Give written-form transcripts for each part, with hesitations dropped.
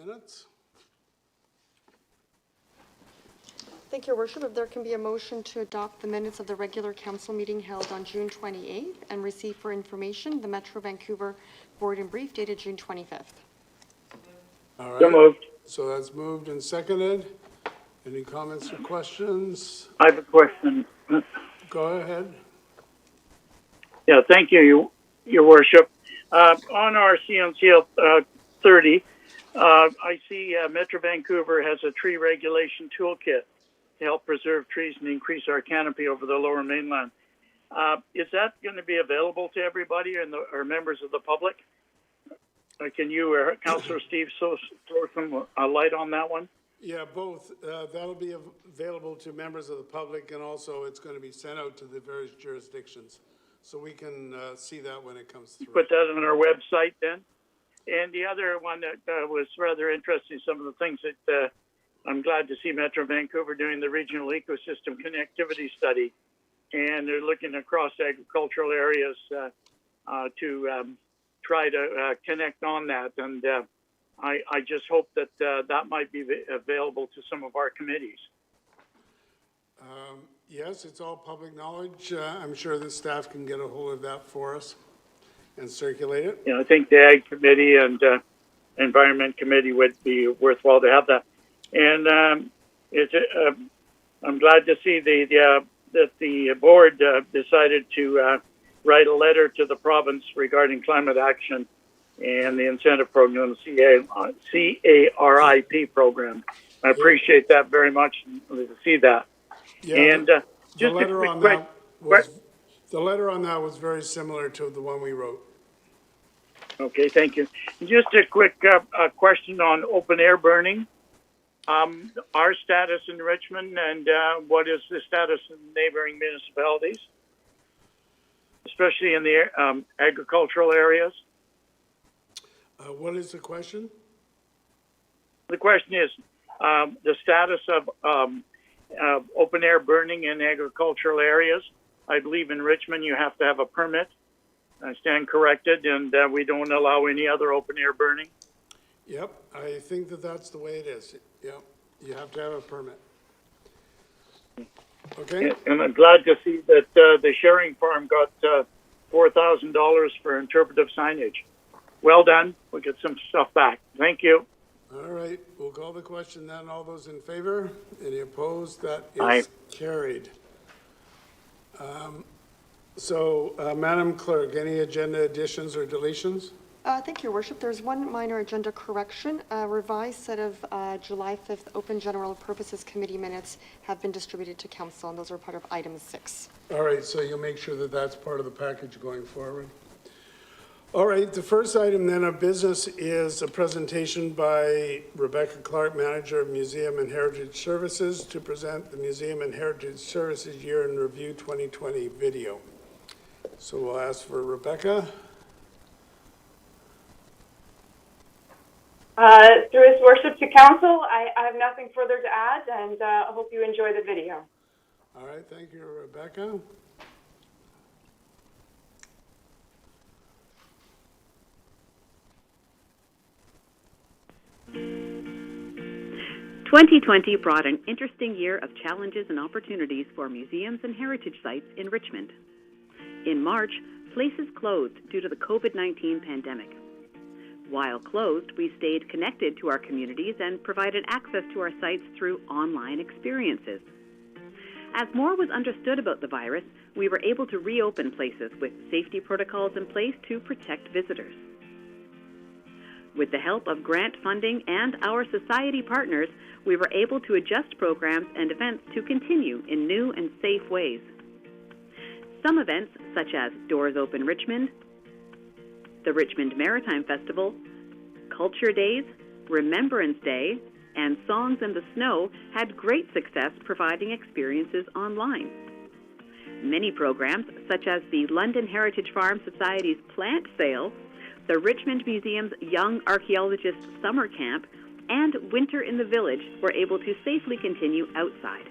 minutes. Thank you, Your Worship. If there can be a motion to adopt the minutes of the regular council meeting held on June 28th and receive for information the Metro Vancouver Board in Brief dated June 25th. All right. So moved. So that's moved and seconded. Any comments or questions? I have a question. Go ahead. Yeah, thank you, Your Worship. On our CNCL 30, I see Metro Vancouver has a tree regulation toolkit to help preserve trees and increase our canopy over the Lower Mainland. Is that going to be available to everybody or members of the public? Can you, Councillor Steve, throw some light on that one? Yeah, both. That'll be available to members of the public, and also it's going to be sent out to the various jurisdictions. So we can see that when it comes through. Put that on our website then. And the other one that was rather interesting, some of the things that I'm glad to see Metro Vancouver doing the regional ecosystem connectivity study. And they're looking across agricultural areas to try to connect on that. And I just hope that that might be available to some of our committees. Yes, it's all public knowledge. I'm sure the staff can get a hold of that for us and circulate it. Yeah, I think the Ag Committee and Environment Committee would be worthwhile to have that. And I'm glad to see that the board decided to write a letter to the province regarding climate action and the incentive program, CARIP program. I appreciate that very much to see that. Yeah, And just the letter on that was very similar to the one we wrote. Okay, thank you. Just a quick question on open air burning. Our status in Richmond and what is the status in neighboring municipalities, especially in the agricultural areas? What is the question? The question is the status of open air burning in agricultural areas. I believe in Richmond you have to have a permit. I stand corrected, and we don't allow any other open air burning. Yep, I think that's the way it is. Yep, you have to have a permit. Okay. And I'm glad to see that the Sharing Farm got $4,000 for interpretive signage. Well done. We'll get some stuff back. Thank you. All right, we'll call the question then. All those in favor? Any opposed? That is Aye. carried. Madam Clerk, any agenda additions or deletions? Thank you, Your Worship. There's one minor agenda correction. A revised set of July 5th Open General Purposes Committee minutes have been distributed to Council, and those are part of item 6. All right, so you'll make sure that that's part of the package going forward. All right, the first item then of business is a presentation by Rebecca Clark, Manager of Museum and Heritage Services, to present the Museum and Heritage Services Year in Review 2020 video. So we'll ask for Rebecca. Through His Worship to Council, I have nothing further to add, and I hope you enjoy the video. All right, thank you, Rebecca. 2020 brought an interesting year of challenges and opportunities for museums and heritage sites in Richmond. In March, places closed due to the COVID-19 pandemic. While closed, we stayed connected to our communities and provided access to our sites through online experiences. As more was understood about the virus, we were able to reopen places with safety protocols in place to protect visitors. With the help of grant funding and our society partners, we were able to adjust programs and events to continue in new and safe ways. Some events, such as Doors Open Richmond, the Richmond Maritime Festival, Culture Days, Remembrance Day, and Songs in the Snow, had great success providing experiences online. Many programs, such as the London Heritage Farm Society's plant sale, the Richmond Museum's Young Archaeologist Summer Camp, and Winter in the Village, were able to safely continue outside.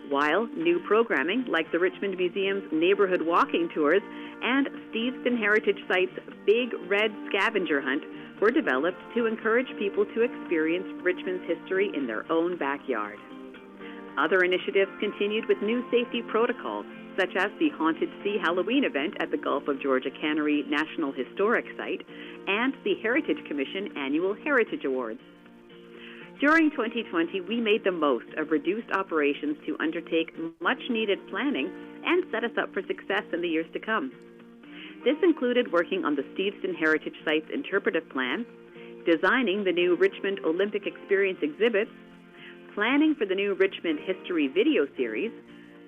While new programming, like the Richmond Museum's Neighborhood Walking Tours and Steveston Heritage Site's Big Red Scavenger Hunt, were developed to encourage people to experience Richmond's history in their own backyard. Other initiatives continued with new safety protocols, such as the Haunted Sea Halloween event at the Gulf of Georgia Cannery National Historic Site and the Heritage Commission Annual Heritage Awards. During 2020, we made the most of reduced operations to undertake much-needed planning and set us up for success in the years to come. This included working on the Steveston Heritage Site's interpretive plan, designing the new Richmond Olympic Experience exhibits, planning for the new Richmond History video series,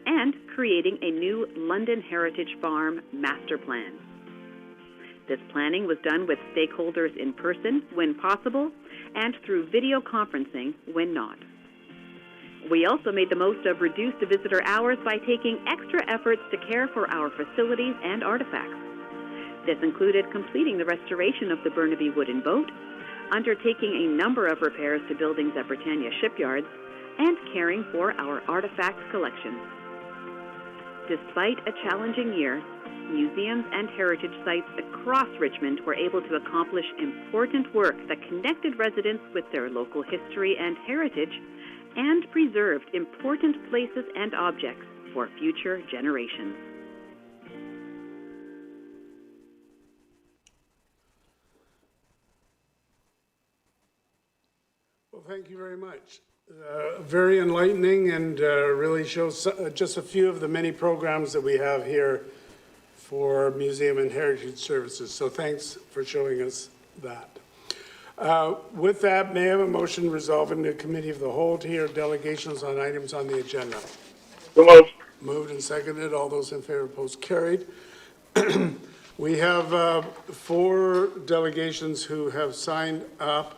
and creating a new London Heritage Farm master plan. This planning was done with stakeholders in person when possible and through video conferencing when not. We also made the most of reduced visitor hours by taking extra efforts to care for our facilities and artifacts. This included completing the restoration of the Burnaby Wooden Boat, undertaking a number of repairs to buildings at Britannia shipyards, and caring for our artifacts collections. Despite a challenging year, museums and heritage sites across Richmond were able to accomplish important work that connected residents with their local history and heritage and preserved important places and objects for future generations. Well, thank you very much. Very enlightening and really shows just a few of the many programs that we have here for Museum and Heritage Services. So thanks for showing us that. With that, may I have a motion resolving the Committee of the Whole to hear delegations on items on the agenda? So moved. Moved and seconded. All those in favor, opposed, carried. We have 4 delegations who have signed up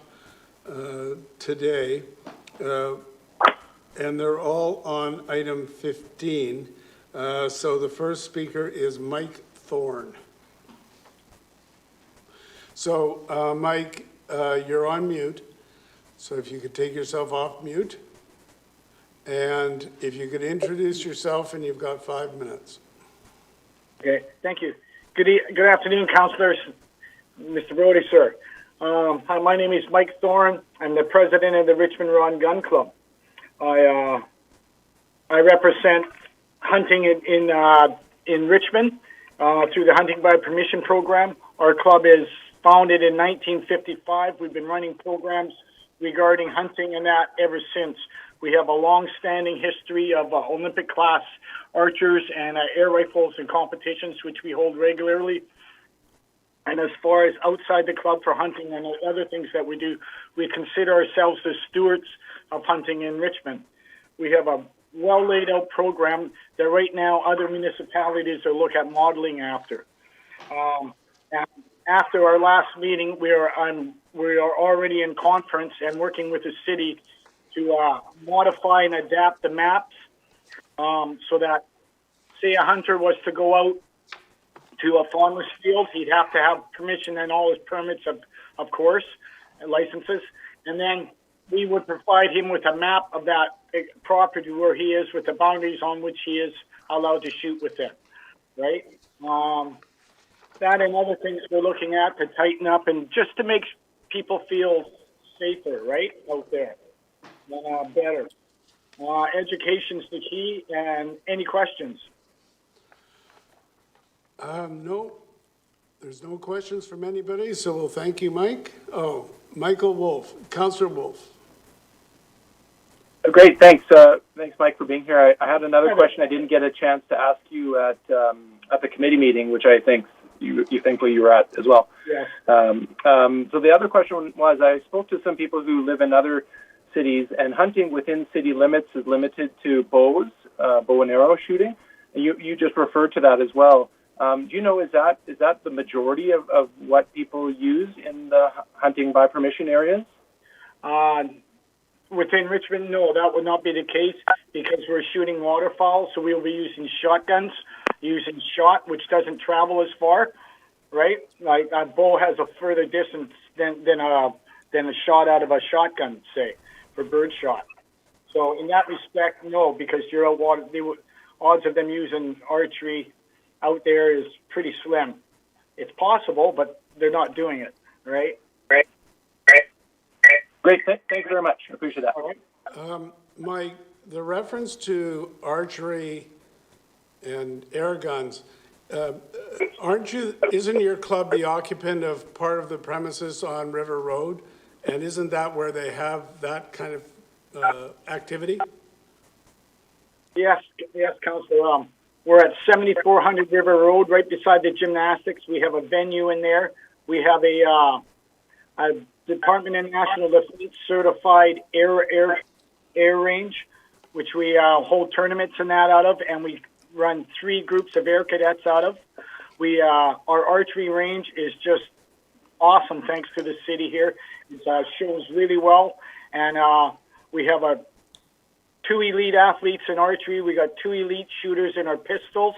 today, and they're all on item 15. So the first speaker is Mike Thorne. So, Mike, you're on mute. So if you could take yourself off mute. And if you could introduce yourself, and you've got 5 minutes. Okay, thank you. Good afternoon, councillors. Mr. Brody, sir. Hi, my name is Mike Thorne. I'm the president of the Richmond Rod Gun Club. I represent hunting in Richmond through the Hunting by Permission program. Our club is founded in 1955. We've been running programs regarding hunting and that ever since. We have a long-standing history of Olympic class archers and air rifles and competitions, which we hold regularly. And as far as outside the club for hunting and other things that we do, we consider ourselves the stewards of hunting in Richmond. We have a well laid out program that right now other municipalities are looking at modeling after. And after our last meeting, we are already in conference and working with the city to modify and adapt the maps so that, say, a hunter was to go out to a farmer's field, he'd have to have permission and all his permits, of course, and licenses, and then we would provide him with a map of that property where he is, with the boundaries on which he is allowed to shoot within, right? That and other things we're looking at to tighten up and just to make people feel safer, right, out there, better. Education's the key, and any questions? No, there's no questions from anybody, so we'll thank you, Mike. Oh, Michael Wolf, Councillor Wolf. Great, thanks. Thanks, Mike, for being here. I had another question I didn't get a chance to ask you at the committee meeting, which I think you thankfully you were at as well. Yes. So the other question was, I spoke to some people who live in other cities, and hunting within city limits is limited to bow and arrow shooting. You just referred to that as well. Do you know, is that the majority of what people use in the hunting by permission areas? Within Richmond, no, that would not be the case because we're shooting waterfowl, so we'll be using shotguns, using shot, which doesn't travel as far, right? Like a bow has a further distance than a shot out of a shotgun, say, for bird shot. So in that respect, no, because you're out water, odds of them using archery out there is pretty slim. It's possible, but they're not doing it, right? Right. Great. Thank you very much. I appreciate that. All right. Mike, the reference to archery and air guns, isn't your club the occupant of part of the premises on River Road? And isn't that where they have that kind of activity? Yes, Councillor. We're at 7400 River Road, right beside the gymnastics. We have a venue in there. We have a Department of National Defense certified air range, which we hold tournaments and that out of, and we run 3 groups of air cadets out of. Our archery range is just awesome, thanks to the city here. It shows really well, and we have 2 elite athletes in archery. We got 2 elite shooters in our pistols,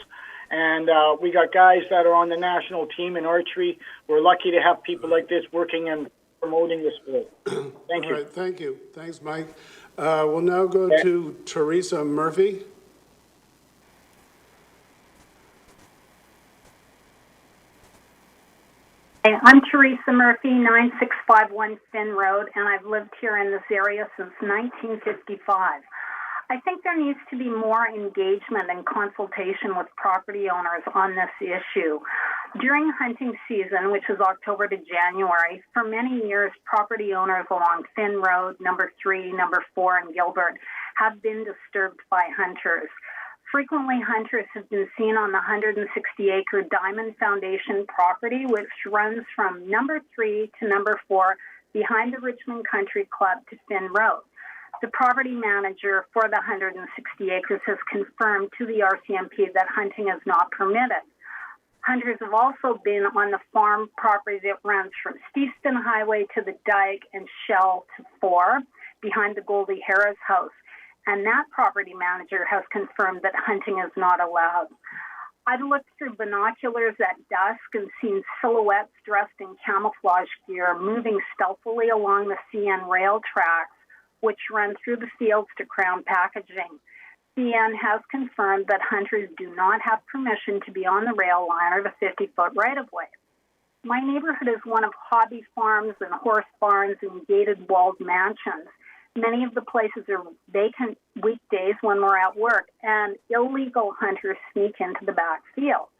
and we got guys that are on the national team in archery. We're lucky to have people like this working and promoting the sport. Thank you. All right, thank you. Thanks, Mike. We'll now go to Teresa Murphy. I'm Teresa Murphy, 9651 Finn Road, and I've lived here in this area since 1955. I think there needs to be more engagement and consultation with property owners on this issue. During hunting season, which is October to January, for many years, property owners along Finn Road, number 3, number 4, and Gilbert have been disturbed by hunters. Frequently, hunters have been seen on the 160-acre Diamond Foundation property, which runs from number 3 to number 4 behind the Richmond Country Club to Finn Road. The property manager for the 160 acres has confirmed to the RCMP that hunting is not permitted. Hunters have also been on the farm property that runs from Steveston Highway to the Dike and Shell to 4 behind the Goldie Harris house. And that property manager has confirmed that hunting is not allowed. I've looked through binoculars at dusk and seen silhouettes dressed in camouflage gear moving stealthily along the CN rail tracks, which run through the fields to Crown Packaging. CN has confirmed that hunters do not have permission to be on the rail line or the 50-foot right-of-way. My neighborhood is one of hobby farms and horse barns and gated walled mansions. Many of the places are vacant weekdays when we're at work, and illegal hunters sneak into the back fields.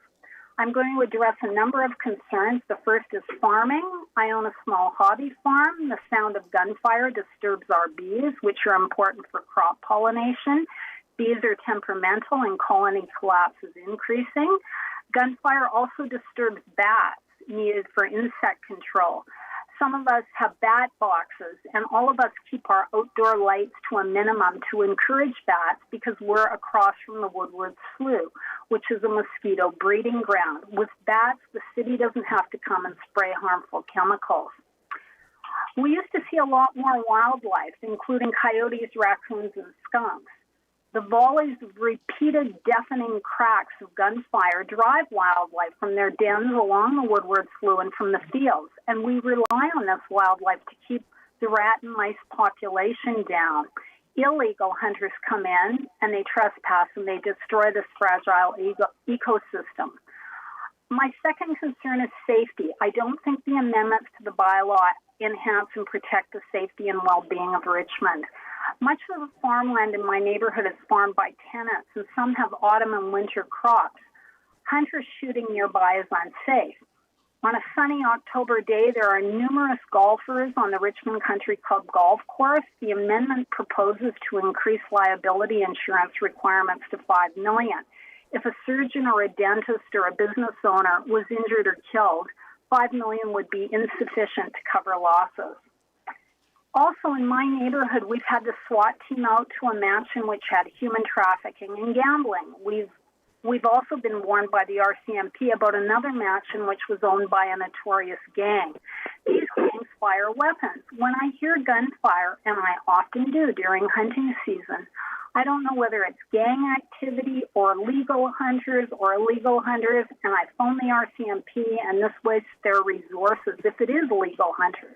I'm going to address a number of concerns. The first is farming. I own a small hobby farm. The sound of gunfire disturbs our bees, which are important for crop pollination. Bees are temperamental and colony collapse is increasing. Gunfire also disturbs bats needed for insect control. Some of us have bat boxes, and all of us keep our outdoor lights to a minimum to encourage bats because we're across from the Woodward Slough, which is a mosquito breeding ground. With bats, the city doesn't have to come and spray harmful chemicals. We used to see a lot more wildlife, including coyotes, raccoons, and skunks. The volleys of repeated deafening cracks of gunfire drive wildlife from their dens along the Woodward Slough and from the fields, and we rely on this wildlife to keep the rat and mice population down. Illegal hunters come in, and they trespass, and they destroy this fragile ecosystem. My second concern is safety. I don't think the amendments to the bylaw enhance and protect the safety and well-being of Richmond. Much of the farmland in my neighborhood is farmed by tenants, and some have autumn and winter crops. Hunters shooting nearby is unsafe. On a sunny October day, there are numerous golfers on the Richmond Country Club golf course. The amendment proposes to increase liability insurance requirements to $5 million. If a surgeon or a dentist or a business owner was injured or killed, $5 million would be insufficient to cover losses. Also, in my neighborhood, we've had the SWAT team out to a mansion which had human trafficking and gambling. We've also been warned by the RCMP about another mansion which was owned by a notorious gang. These gangs fire weapons. When I hear gunfire, and I often do during hunting season, I don't know whether it's gang activity or legal hunters or illegal hunters, and I phone the RCMP, and this wastes their resources if it is illegal hunters.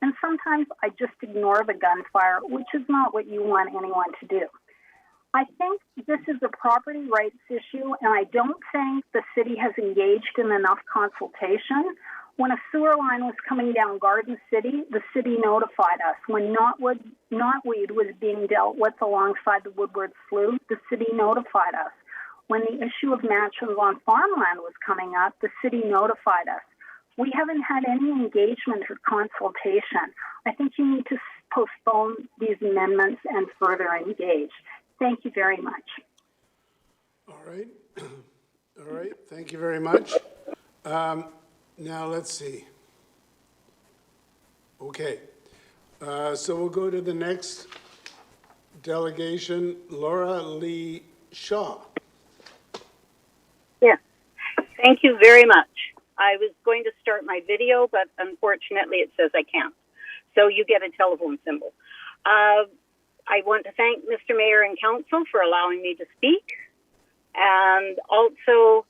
And sometimes I just ignore the gunfire, which is not what you want anyone to do. I think this is a property rights issue, and I don't think the city has engaged in enough consultation. When a sewer line was coming down Garden City, the city notified us. When knotweed was being dealt with alongside the Woodward Slough, the city notified us. When the issue of matches on farmland was coming up, the city notified us. We haven't had any engagement or consultation. I think you need to postpone these amendments and further engage. Thank you very much. All right. All right. Thank you very much. Now, let's see. Okay. So we'll go to the next delegation, Laura Lee Shaw. Yes. Thank you very much. I was going to start my video, but unfortunately it says I can't. So you get a telephone symbol. I want to thank Mr. Mayor and Council for allowing me to speak. And also,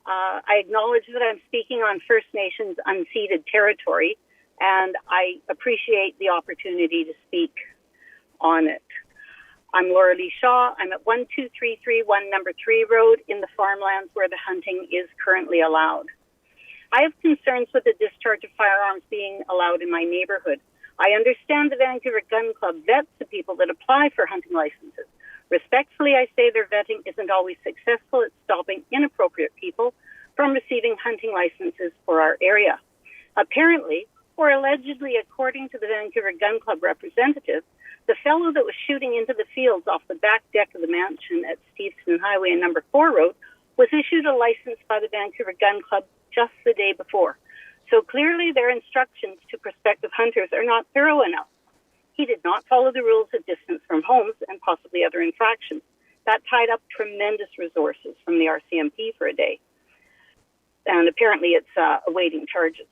I acknowledge that I'm speaking on First Nations unceded territory, and I appreciate the opportunity to speak on it. I'm Laura Lee Shaw. I'm at 12331 Number 3 Road in the farmlands where the hunting is currently allowed. I have concerns with the discharge of firearms being allowed in my neighborhood. I understand the Vancouver Gun Club vets the people that apply for hunting licenses. Respectfully, I say their vetting isn't always successful at stopping inappropriate people from receiving hunting licenses for our area. Apparently, or allegedly, according to the Vancouver Gun Club representative, the fellow that was shooting into the fields off the back deck of the mansion at Steveston Highway and Number 4 Road was issued a license by the Vancouver Gun Club just the day before. So clearly their instructions to prospective hunters are not thorough enough. He did not follow the rules of distance from homes and possibly other infractions. That tied up tremendous resources from the RCMP for a day. And apparently it's awaiting charges.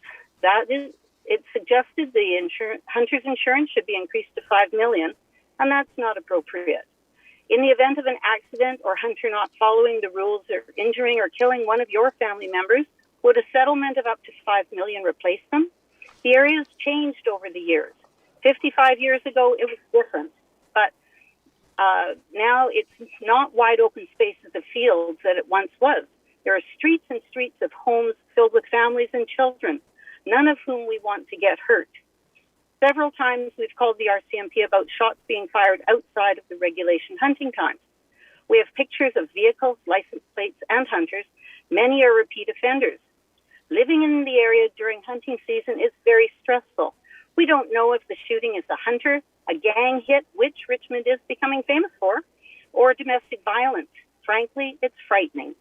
It suggested the hunter's insurance should be increased to $5 million, and that's not appropriate. In the event of an accident or hunter not following the rules or injuring or killing one of your family members, would a settlement of up to $5 million replace them? The area's changed over the years. 55 years ago, it was different, but now it's not wide open spaces of fields that it once was. There are streets and streets of homes filled with families and children, none of whom we want to get hurt. Several times we've called the RCMP about shots being fired outside of the regulation hunting times. We have pictures of vehicles, license plates, and hunters. Many are repeat offenders. Living in the area during hunting season is very stressful. We don't know if the shooting is a hunter, a gang hit, which Richmond is becoming famous for, or domestic violence. Frankly, it's frightening.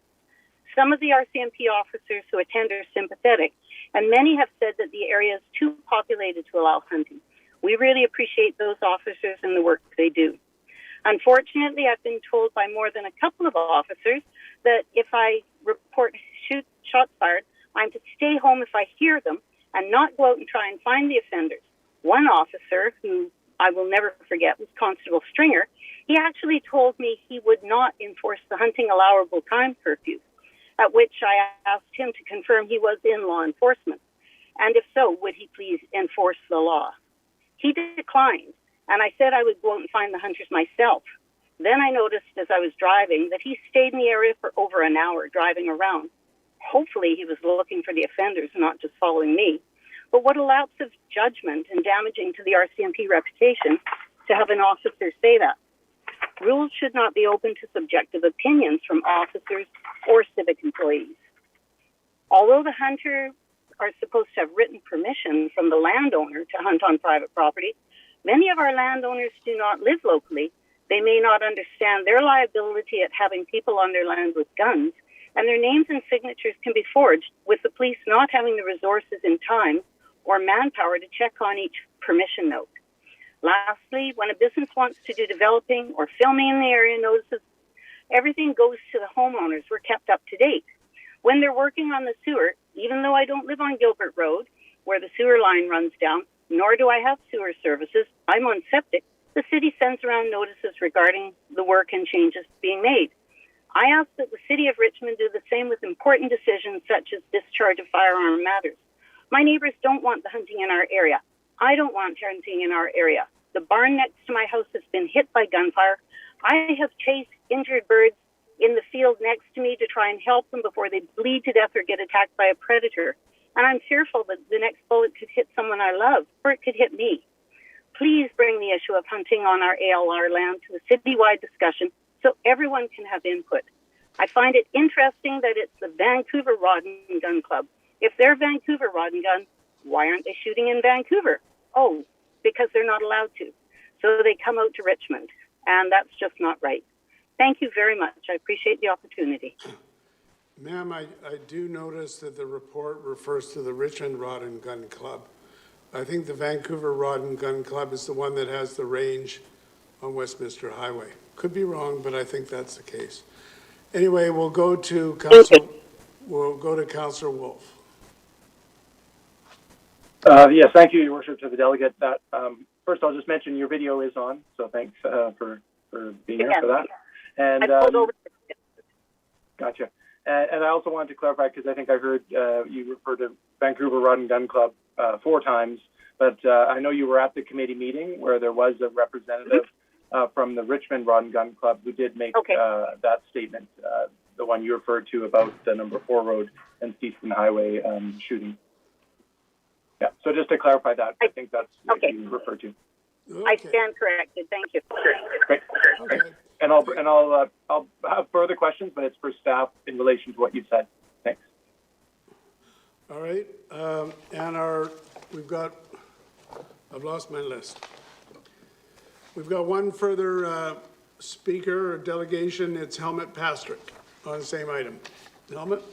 Some of the RCMP officers who attend are sympathetic, and many have said that the area is too populated to allow hunting. We really appreciate those officers and the work they do. Unfortunately, I've been told by more than a couple of officers that if I report shots fired, I'm to stay home if I hear them and not go out and try and find the offenders. One officer, who I will never forget, was Constable Stringer. He actually told me he would not enforce the hunting allowable time curfew, at which I asked him to confirm he was in law enforcement. And if so, would he please enforce the law? He declined, and I said I would go out and find the hunters myself. Then I noticed as I was driving that he stayed in the area for over an hour driving around. Hopefully he was looking for the offenders, not just following me. But what a lapse of judgment and damaging to the RCMP reputation to have an officer say that. Rules should not be open to subjective opinions from officers or civic employees. Although the hunters are supposed to have written permission from the landowner to hunt on private property, many of our landowners do not live locally. They may not understand their liability at having people on their land with guns, and their names and signatures can be forged with the police not having the resources in time or manpower to check on each permission note. Lastly, when a business wants to do developing or filming in the area notices, everything goes to the homeowners. We're kept up to date. When they're working on the sewer, even though I don't live on Gilbert Road, where the sewer line runs down, nor do I have sewer services, I'm on septic, the city sends around notices regarding the work and changes being made. I ask that the City of Richmond do the same with important decisions such as discharge of firearm matters. My neighbors don't want the hunting in our area. I don't want hunting in our area. The barn next to my house has been hit by gunfire. I have chased injured birds in the field next to me to try and help them before they bleed to death or get attacked by a predator. and I'm fearful that the next bullet could hit someone I love, or it could hit me. Please bring the issue of hunting on our ALR land to a citywide discussion so everyone can have input. I find it interesting that it's the Vancouver Rod and Gun Club. If they're Vancouver Rod and Gun, why aren't they shooting in Vancouver? Oh, because they're not allowed to. So they come out to Richmond, and that's just not right. Thank you very much. I appreciate the opportunity. Ma'am, I do notice that the report refers to the Richmond Rod and Gun Club. I think the Vancouver Rod and Gun Club is the one that has the range on Westminster Highway. Could be wrong, but I think that's the case. Anyway, we'll go to Councillor Wolf. Yes, thank you, Your Worship, to the delegate. First, I'll just mention your video is on, so thanks for being here for that. And I pulled over. Gotcha. And I also wanted to clarify, because I think I heard you refer to Vancouver Rod and Gun Club 4 times, but I know you were at the committee meeting where there was a representative from the Richmond Rod and Gun Club who did make that statement, the one you referred to about the number 4 road and Stevenson Highway shooting. Yeah, so just to clarify that, I think that's what you referred to. Okay. I stand corrected. Thank you. Great. Okay. Great. And I'll have further questions, but it's for staff in relation to what you said. Thanks. All right. And I've lost my list. We've got one further speaker or delegation. It's Helmut Pastrick on the same item. Helmut?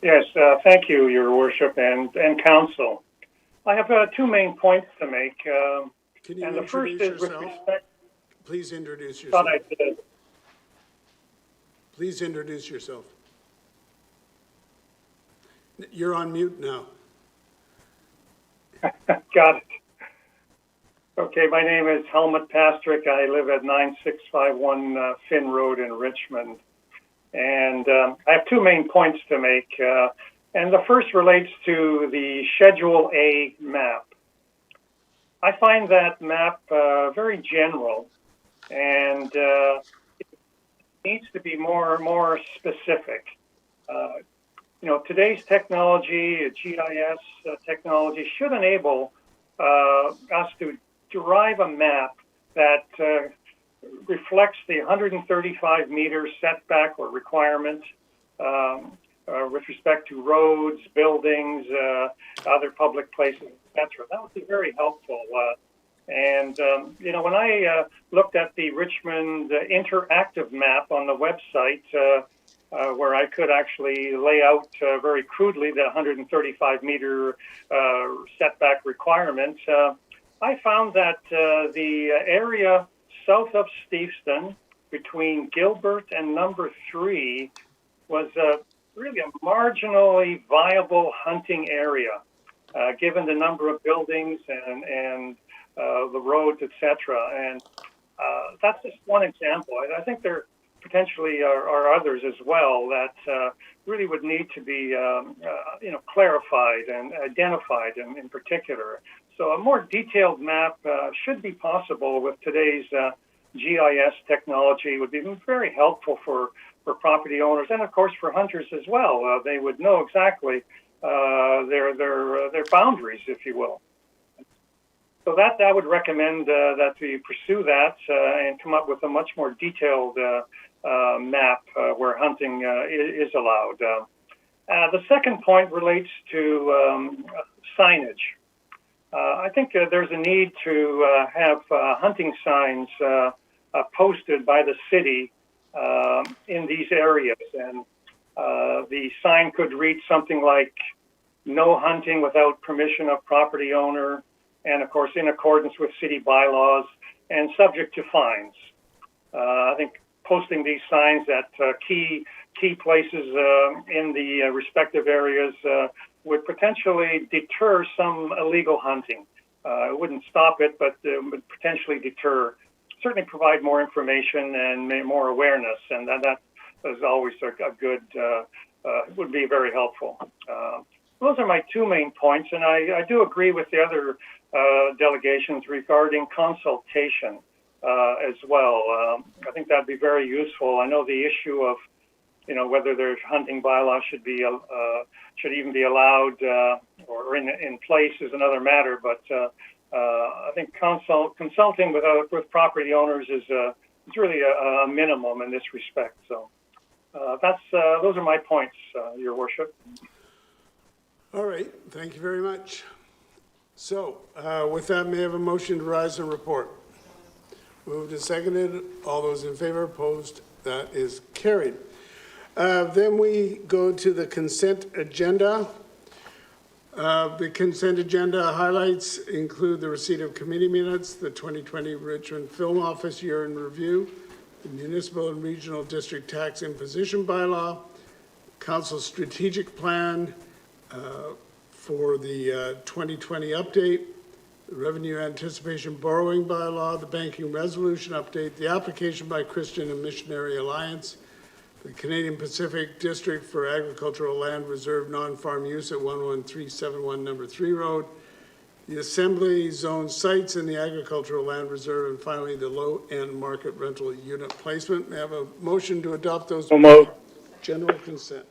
Yes, thank you, Your Worship, and Council. I have 2 main points to make. Can you and the first is with respect. Please introduce yourself. Thought I did. Please introduce yourself. You're on mute now. Got it. Okay, my name is Helmut Pastrick. I live at 9651 Finn Road in Richmond. And I have 2 main points to make. And the first relates to the Schedule A map. I find that map very general, and it needs to be more specific. Today's technology, GIS technology, should enable us to derive a map that reflects the 135-meter setback or requirement with respect to roads, buildings, other public places, etc. That would be very helpful. When I looked at the Richmond interactive map on the website, where I could actually lay out very crudely the 135-meter setback requirement, I found that the area south of Steveston, between Gilbert and number 3, was really a marginally viable hunting area, given the number of buildings and the roads, etc. And that's just one example. I think there potentially are others as well that really would need to be clarified and identified in particular. So a more detailed map should be possible with today's GIS technology. Would be very helpful for property owners and, of course, for hunters as well. They would know exactly their boundaries, if you will. So that I would recommend that we pursue that and come up with a much more detailed map where hunting is allowed. The second point relates to signage. I think there's a need to have hunting signs posted by the city in these areas. And the sign could read something like, "No hunting without permission of property owner," and, of course, in accordance with city bylaws and subject to fines. I think posting these signs at key places in the respective areas would potentially deter some illegal hunting. It wouldn't stop it, but would potentially deter. Certainly provide more information and more awareness, and that is always a good, would be very helpful. Those are my 2 main points, and I do agree with the other delegations regarding consultation as well. I think that'd be very useful. I know the issue of whether their hunting bylaw should even be allowed or in place is another matter. But I think consulting with property owners is really a minimum in this respect. So those are my points, Your Worship. All right, thank you very much. So with that, may I have a motion to rise and report? Moved and seconded. All those in favor, opposed? That is carried. Then we go to the consent agenda. The consent agenda highlights include the receipt of committee minutes, the 2020 Richmond Film Office year in review, the municipal and regional district tax imposition bylaw, council's strategic plan for the 2020 update, the revenue anticipation borrowing bylaw, the banking resolution update, the application by Christian and Missionary Alliance, the Canadian Pacific District for Agricultural Land Reserve Non-Farm Use at 11371 Number 3 Road, the Assembly Zone sites in the Agricultural Land Reserve, and finally the low-end market rental unit placement. May I have a motion to adopt those general consent?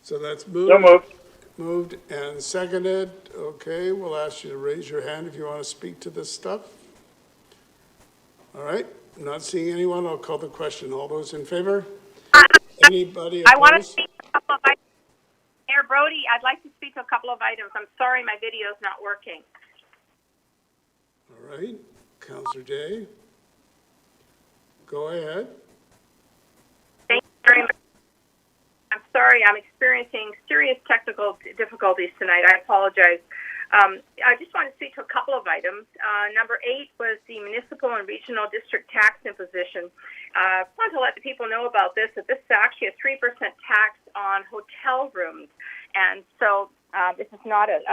So that's moved. So moved. Moved and seconded. Okay, we'll ask you to raise your hand if you want to speak to this stuff. All right, I'm not seeing anyone. I'll call the question. All those in favor? Anybody opposed? I want to speak to a couple of items. Mayor Brody, I'd like to speak to a couple of items. I'm sorry my video is not working. All right, Councillor Day, go ahead. Thank you very much. I'm sorry, I'm experiencing serious technical difficulties tonight. I apologize. I just want to speak to a couple of items. Number 8 was the municipal and regional district tax imposition. I want to let the people know about this, that this is actually a 3% tax on hotel rooms. And so this is not a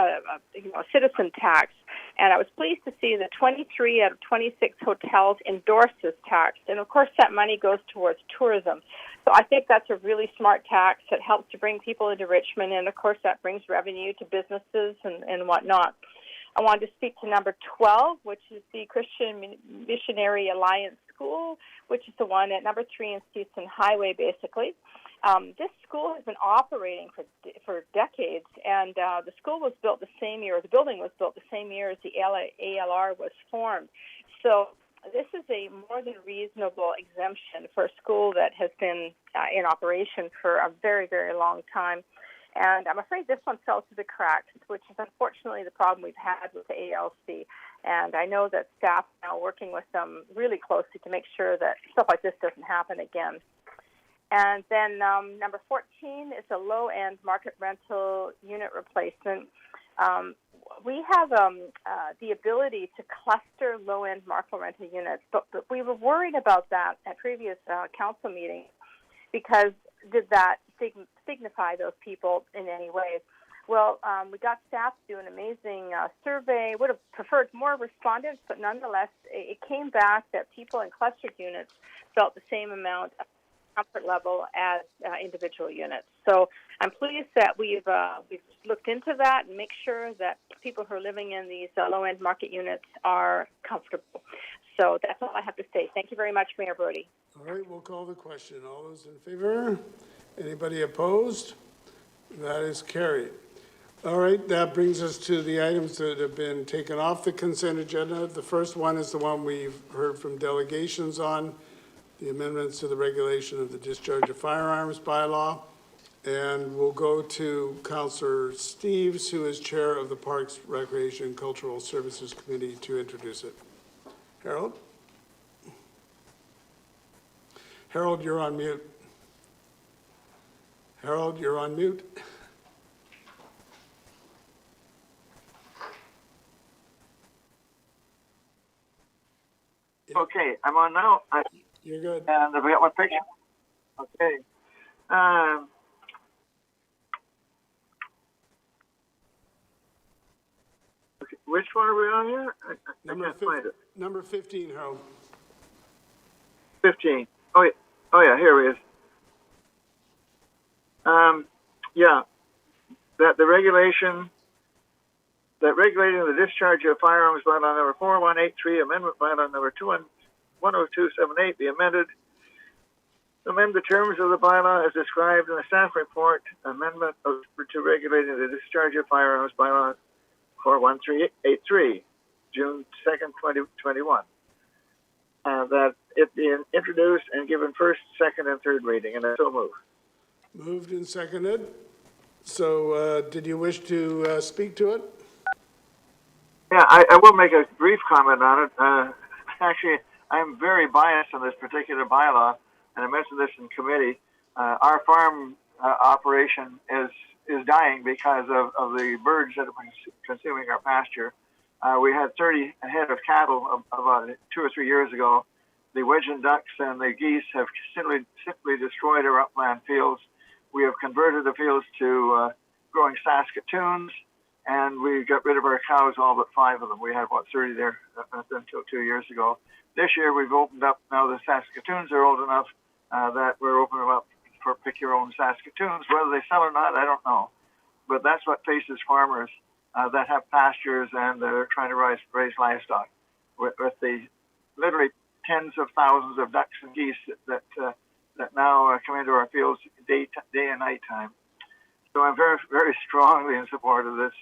citizen tax. And I was pleased to see that 23 out of 26 hotels endorse this tax. And of course, that money goes towards tourism. So I think that's a really smart tax that helps to bring people into Richmond. And of course, that brings revenue to businesses and whatnot. I wanted to speak to number 12, which is the Christian Missionary Alliance School, which is the one at number 3 in Stevenson Highway, basically. This school has been operating for decades, and the school was built the same year, the building was built the same year as the ALR was formed. So this is a more than reasonable exemption for a school that has been in operation for a very, very long time. And I'm afraid this one fell through the cracks, which is unfortunately the problem we've had with the ALC. And I know that staff are now working with them really closely to make sure that stuff like this doesn't happen again. And then number 14 is a low-end market rental unit replacement. We have the ability to cluster low-end market rental units, but we were worried about that at previous council meetings because did that signify those people in any way? Well, we got staff to do an amazing survey. Would have preferred more respondents, but nonetheless, it came back that people in clustered units felt the same amount of comfort level as individual units. So I'm pleased that we've looked into that and make sure that people who are living in these low-end market units are comfortable. So that's all I have to say. Thank you very much, Mayor Brody. All right, we'll call the question. All those in favor? Anybody opposed? That is carried. All right, that brings us to the items that have been taken off the consent agenda. The first one is the one we've heard from delegations on, the amendments to the regulation of the discharge of firearms bylaw. And we'll go to Councillor Steves, who is chair of the Parks, Recreation, and Cultural Services Committee, to introduce it. Harold? Harold, you're on mute. Harold, you're on mute. Okay, I'm on now. You're good. And have I got my picture? Okay. Okay. Which one are we on here? I can't find it. Number 15, Harold. 15. Oh yeah, here it is. Yeah, that the regulation that regulating the discharge of firearms bylaw number 4183, amendment bylaw number 10278 be amended amend the terms of the bylaw as described in the staff report, amendment to regulating the discharge of firearms bylaw 41383, June 2nd, 2021. That it be introduced and given first, second, and third reading, and I so move. Moved and seconded. So did you wish to speak to it? Yeah, I will make a brief comment on it. Actually, I'm very biased on this particular bylaw, and I mentioned this in committee. Our farm operation is dying because of the birds that have been consuming our pasture. We had 30 head of cattle about 2 or 3 years ago. The widgeon ducks and the geese have simply destroyed our upland fields. We have converted the fields to growing Saskatoons, and we got rid of our cows, all but 5 of them. We had about 30 there until 2 years ago. This year we've opened up, now the Saskatoons are old enough that we're opening them up for pick your own Saskatoons. Whether they sell or not, I don't know. But that's what faces farmers that have pastures and they're trying to raise livestock with the literally tens of thousands of ducks and geese that now come into our fields day and night time. So I'm very, very strongly in support of this,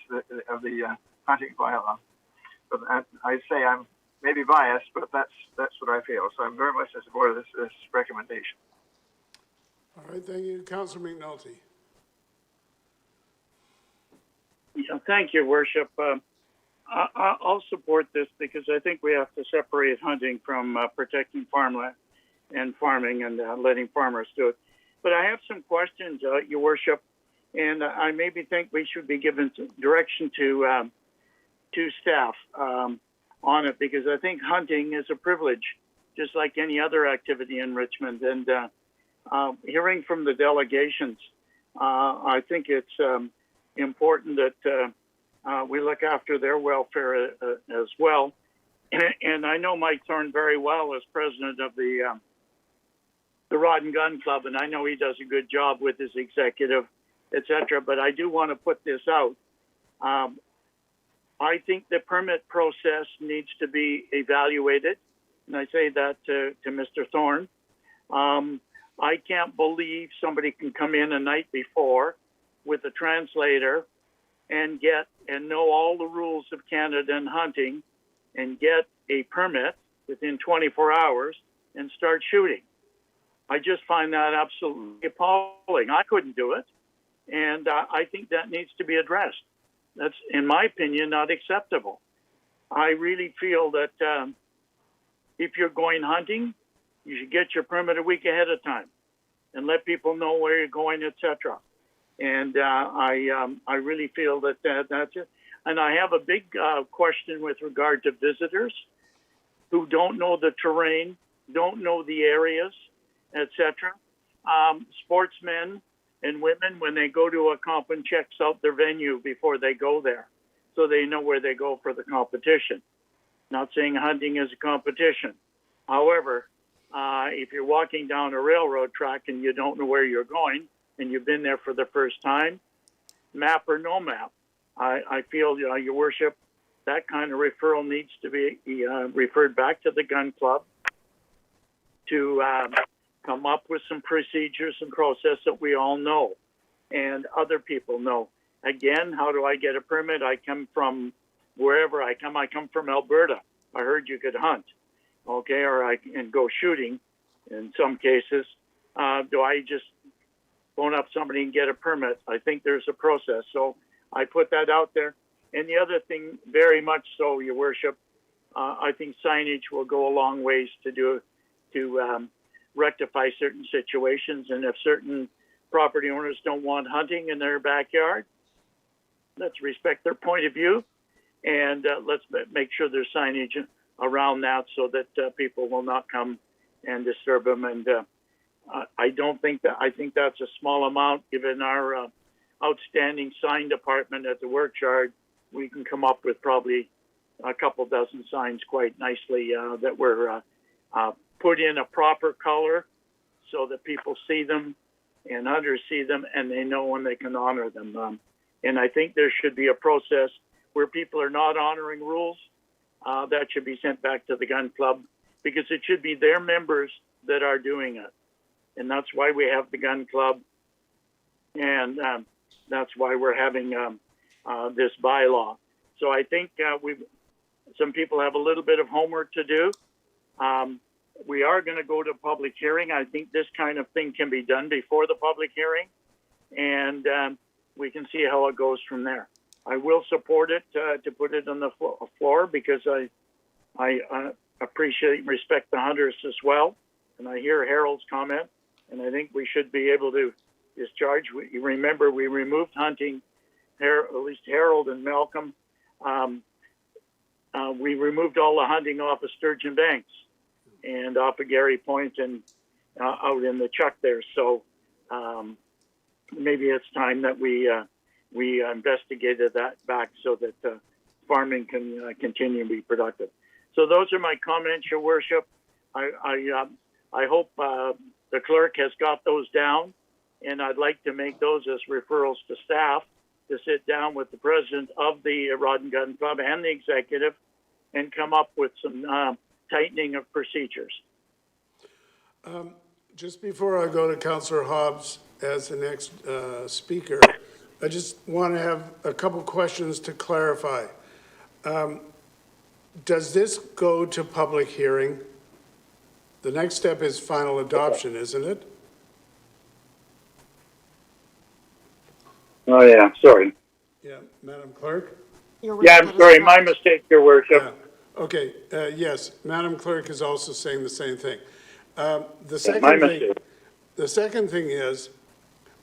of the hunting bylaw. But I say I'm maybe biased, but that's what I feel. So I'm very much in support of this recommendation. All right, thank you. Councillor McNulty. Yeah, thank you, Worship. I'll support this because I think we have to separate hunting from protecting farmland and farming and letting farmers do it. But I have some questions, Your Worship, and I maybe think we should be given direction to staff on it, because I think hunting is a privilege, just like any other activity in Richmond. And hearing from the delegations, I think it's important that we look after their welfare as well. And I know Mike Thorne very well as president of the Rod and Gun Club, and I know he does a good job with his executive, etc. But I do want to put this out. I think the permit process needs to be evaluated, and I say that to Mr. Thorne. I can't believe somebody can come in a night before with a translator and know all the rules of Canada and hunting and get a permit within 24 hours and start shooting. I just find that absolutely appalling. I couldn't do it, and I think that needs to be addressed. That's, in my opinion, not acceptable. I really feel that if you're going hunting, you should get your permit a week ahead of time and let people know where you're going, etc. And I really feel that that's it. And I have a big question with regard to visitors who don't know the terrain, don't know the areas, etc. Sportsmen and women, when they go to a comp, and checks out their venue before they go there, so they know where they go for the competition. Not saying hunting is a competition. However, if you're walking down a railroad track and you don't know where you're going, and you've been there for the first time, map or no map, I feel, Your Worship, that kind of referral needs to be referred back to the gun club to come up with some procedures and process that we all know and other people know. Again, how do I get a permit? I come from wherever I come. I come from Alberta. I heard you could hunt, okay, or I can go shooting in some cases. Do I just phone up somebody and get a permit? I think there's a process. So I put that out there. And the other thing, very much so, Your Worship, I think signage will go a long ways to rectify certain situations. And if certain property owners don't want hunting in their backyard, let's respect their point of view, and let's make sure there's signage around that so that people will not come and disturb them. And I think that's a small amount given our outstanding sign department at the workyard. We can come up with probably a couple dozen signs quite nicely that were put in a proper color so that people see them and hunters see them and they know when they can honor them. And I think there should be a process where people are not honoring rules. That should be sent back to the gun club, because it should be their members that are doing it. and that's why we have the gun club, and that's why we're having this bylaw. So I think some people have a little bit of homework to do. We are going to go to public hearing. I think this kind of thing can be done before the public hearing, and we can see how it goes from there. I will support it to put it on the floor because I appreciate and respect the hunters as well, and I hear Harold's comment, and I think we should be able to discharge. Remember, we removed hunting, at least Harold and Malcolm. We removed all the hunting off of Sturgeon Banks and off of Gary Point and out in the Chuck there. So maybe it's time that we investigated that back so that farming can continue to be productive. So those are my comments, Your Worship. I hope the clerk has got those down, and I'd like to make those as referrals to staff to sit down with the president of the Rod and Gun Club and the executive and come up with some tightening of procedures. Just before I go to Councillor Hobbs as the next speaker, I just want to have a couple questions to clarify. Does this go to public hearing? The next step is final adoption, isn't it? Oh, yeah, sorry. Yeah, Madam Clerk? Yeah, I'm sorry, my mistake, Your Worship. Yeah. Okay, yes, Madam Clerk is also saying the same thing. The second thing is,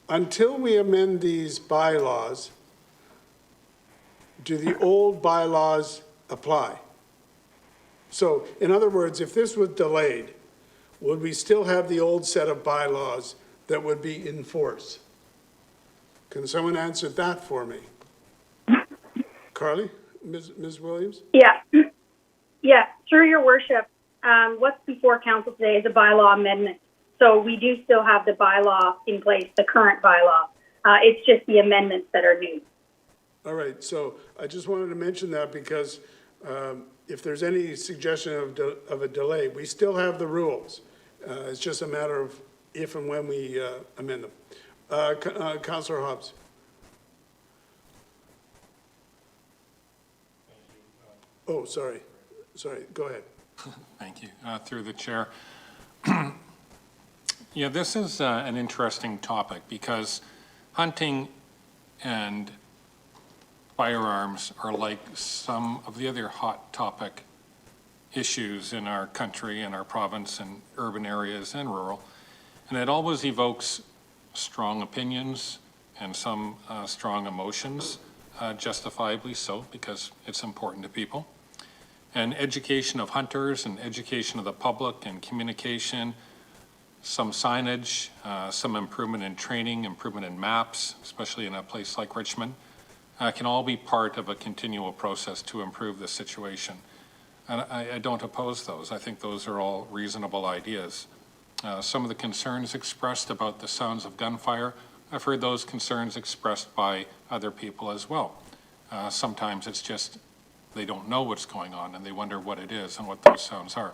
until we amend these bylaws, do the old bylaws apply? So, in other words, if this was delayed, would we still have the old set of bylaws that would be in force? Can someone answer that for me? Carly? Ms. Williams? Yeah, through your worship, what's before council today is a bylaw amendment. So we do still have the bylaw in place, the current bylaw. It's just the amendments that are new. All right, so I just wanted to mention that because if there's any suggestion of a delay, we still have the rules. It's just a matter of if and when we amend them. Councillor Hobbs. Oh, sorry, go ahead. Thank you. Through the chair. Yeah, this is an interesting topic because hunting and firearms are like some of the other hot topic issues in our country, in our province, and urban areas and rural. And it always evokes strong opinions and some strong emotions, justifiably so, because it's important to people. And education of hunters and education of the public and communication, some signage, some improvement in training, improvement in maps, especially in a place like Richmond, can all be part of a continual process to improve the situation. And I don't oppose those. I think those are all reasonable ideas. Some of the concerns expressed about the sounds of gunfire, I've heard those concerns expressed by other people as well. Sometimes it's just they don't know what's going on and they wonder what it is and what those sounds are.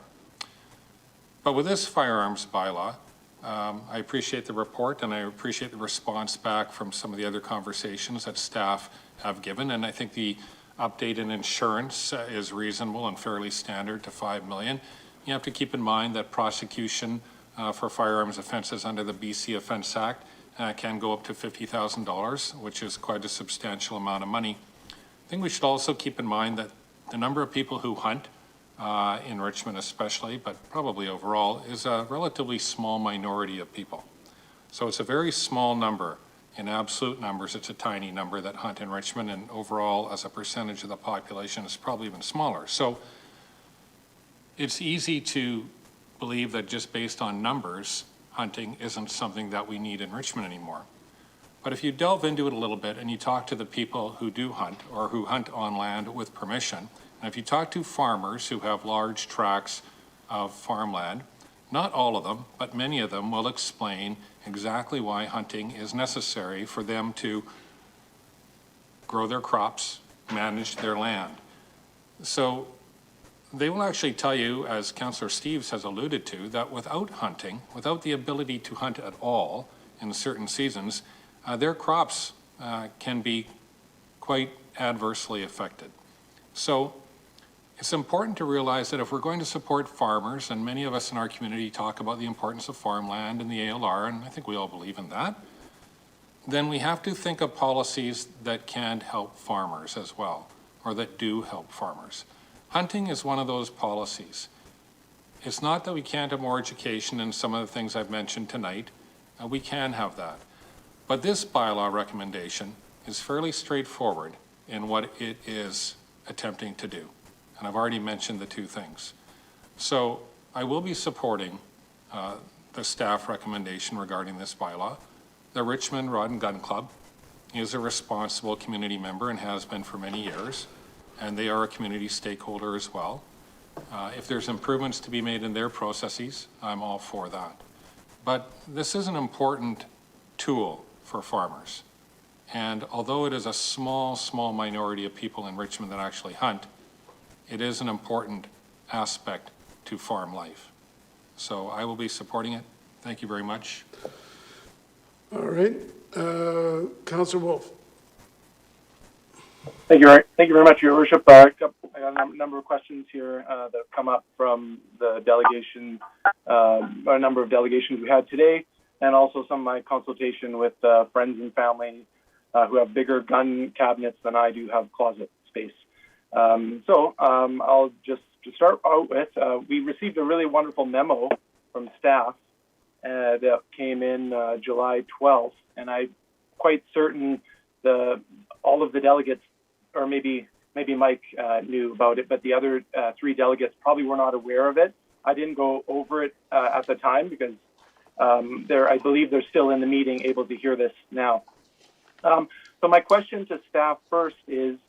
But with this firearms bylaw, I appreciate the report and I appreciate the response back from some of the other conversations that staff have given. And I think the update in insurance is reasonable and fairly standard to $5 million. You have to keep in mind that prosecution for firearms offenses under the BC Offence Act can go up to $50,000, which is quite a substantial amount of money. I think we should also keep in mind that the number of people who hunt in Richmond especially, but probably overall, is a relatively small minority of people. So it's a very small number. In absolute numbers, it's a tiny number that hunt in Richmond, and overall, as a percentage of the population, it's probably even smaller. So it's easy to believe that just based on numbers, hunting isn't something that we need in Richmond anymore. But if you delve into it a little bit and you talk to the people who do hunt or who hunt on land with permission, and if you talk to farmers who have large tracts of farmland, not all of them, but many of them will explain exactly why hunting is necessary for them to grow their crops, manage their land. So they will actually tell you, as Councillor Steves has alluded to, that without hunting, without the ability to hunt at all in certain seasons, their crops can be quite adversely affected. So it's important to realize that if we're going to support farmers, and many of us in our community talk about the importance of farmland and the ALR, and I think we all believe in that, then we have to think of policies that can help farmers as well, or that do help farmers. Hunting is one of those policies. It's not that we can't have more education and some of the things I've mentioned tonight. We can have that. But this bylaw recommendation is fairly straightforward in what it is attempting to do. And I've already mentioned the two things. So I will be supporting the staff recommendation regarding this bylaw. The Richmond Rod and Gun Club is a responsible community member and has been for many years, and they are a community stakeholder as well. If there's improvements to be made in their processes, I'm all for that. But this is an important tool for farmers. And although it is a small minority of people in Richmond that actually hunt, it is an important aspect to farm life. So I will be supporting it. Thank you very much. All right, Councillor Wolf. Thank you very much, Your Worship. I got a number of questions here that have come up from the delegation, a number of delegations we had today, and also some of my consultation with friends and family who have bigger gun cabinets than I do have closet space. I'll just to start out with, we received a really wonderful memo from staff that came in July 12th, and I'm quite certain all of the delegates, or maybe Mike knew about it, but the other 3 delegates probably were not aware of it. I didn't go over it at the time because I believe they're still in the meeting able to hear this now. So my question to staff first is,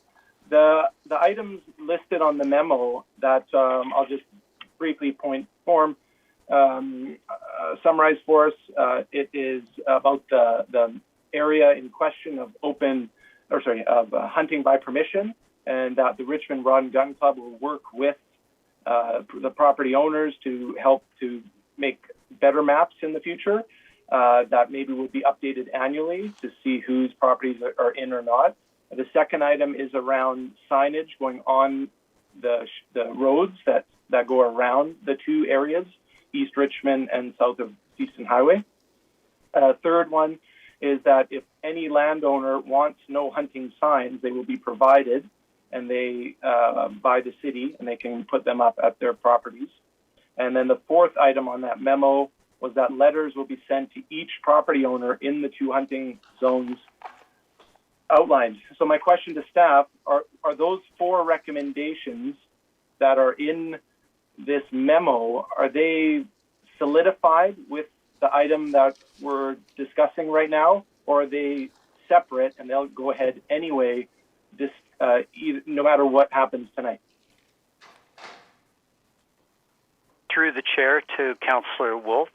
the items listed on the memo that I'll just briefly summarize for us. It is about the area in question of hunting by permission, and that the Richmond Rod and Gun Club will work with the property owners to help to make better maps in the future that maybe will be updated annually to see whose properties are in or not. The second item is around signage going on the roads that go around the 2 areas, East Richmond and south of Easton Highway. Third one is that if any landowner wants no hunting signs, they will be provided, and they by the city, and they can put them up at their properties. And then the fourth item on that memo was that letters will be sent to each property owner in the 2 hunting zones outlined. So my question to staff, are those 4 recommendations that are in this memo, are they solidified with the item that we're discussing right now, or are they separate and they'll go ahead anyway, no matter what happens tonight? Through the chair to Councillor Wolf,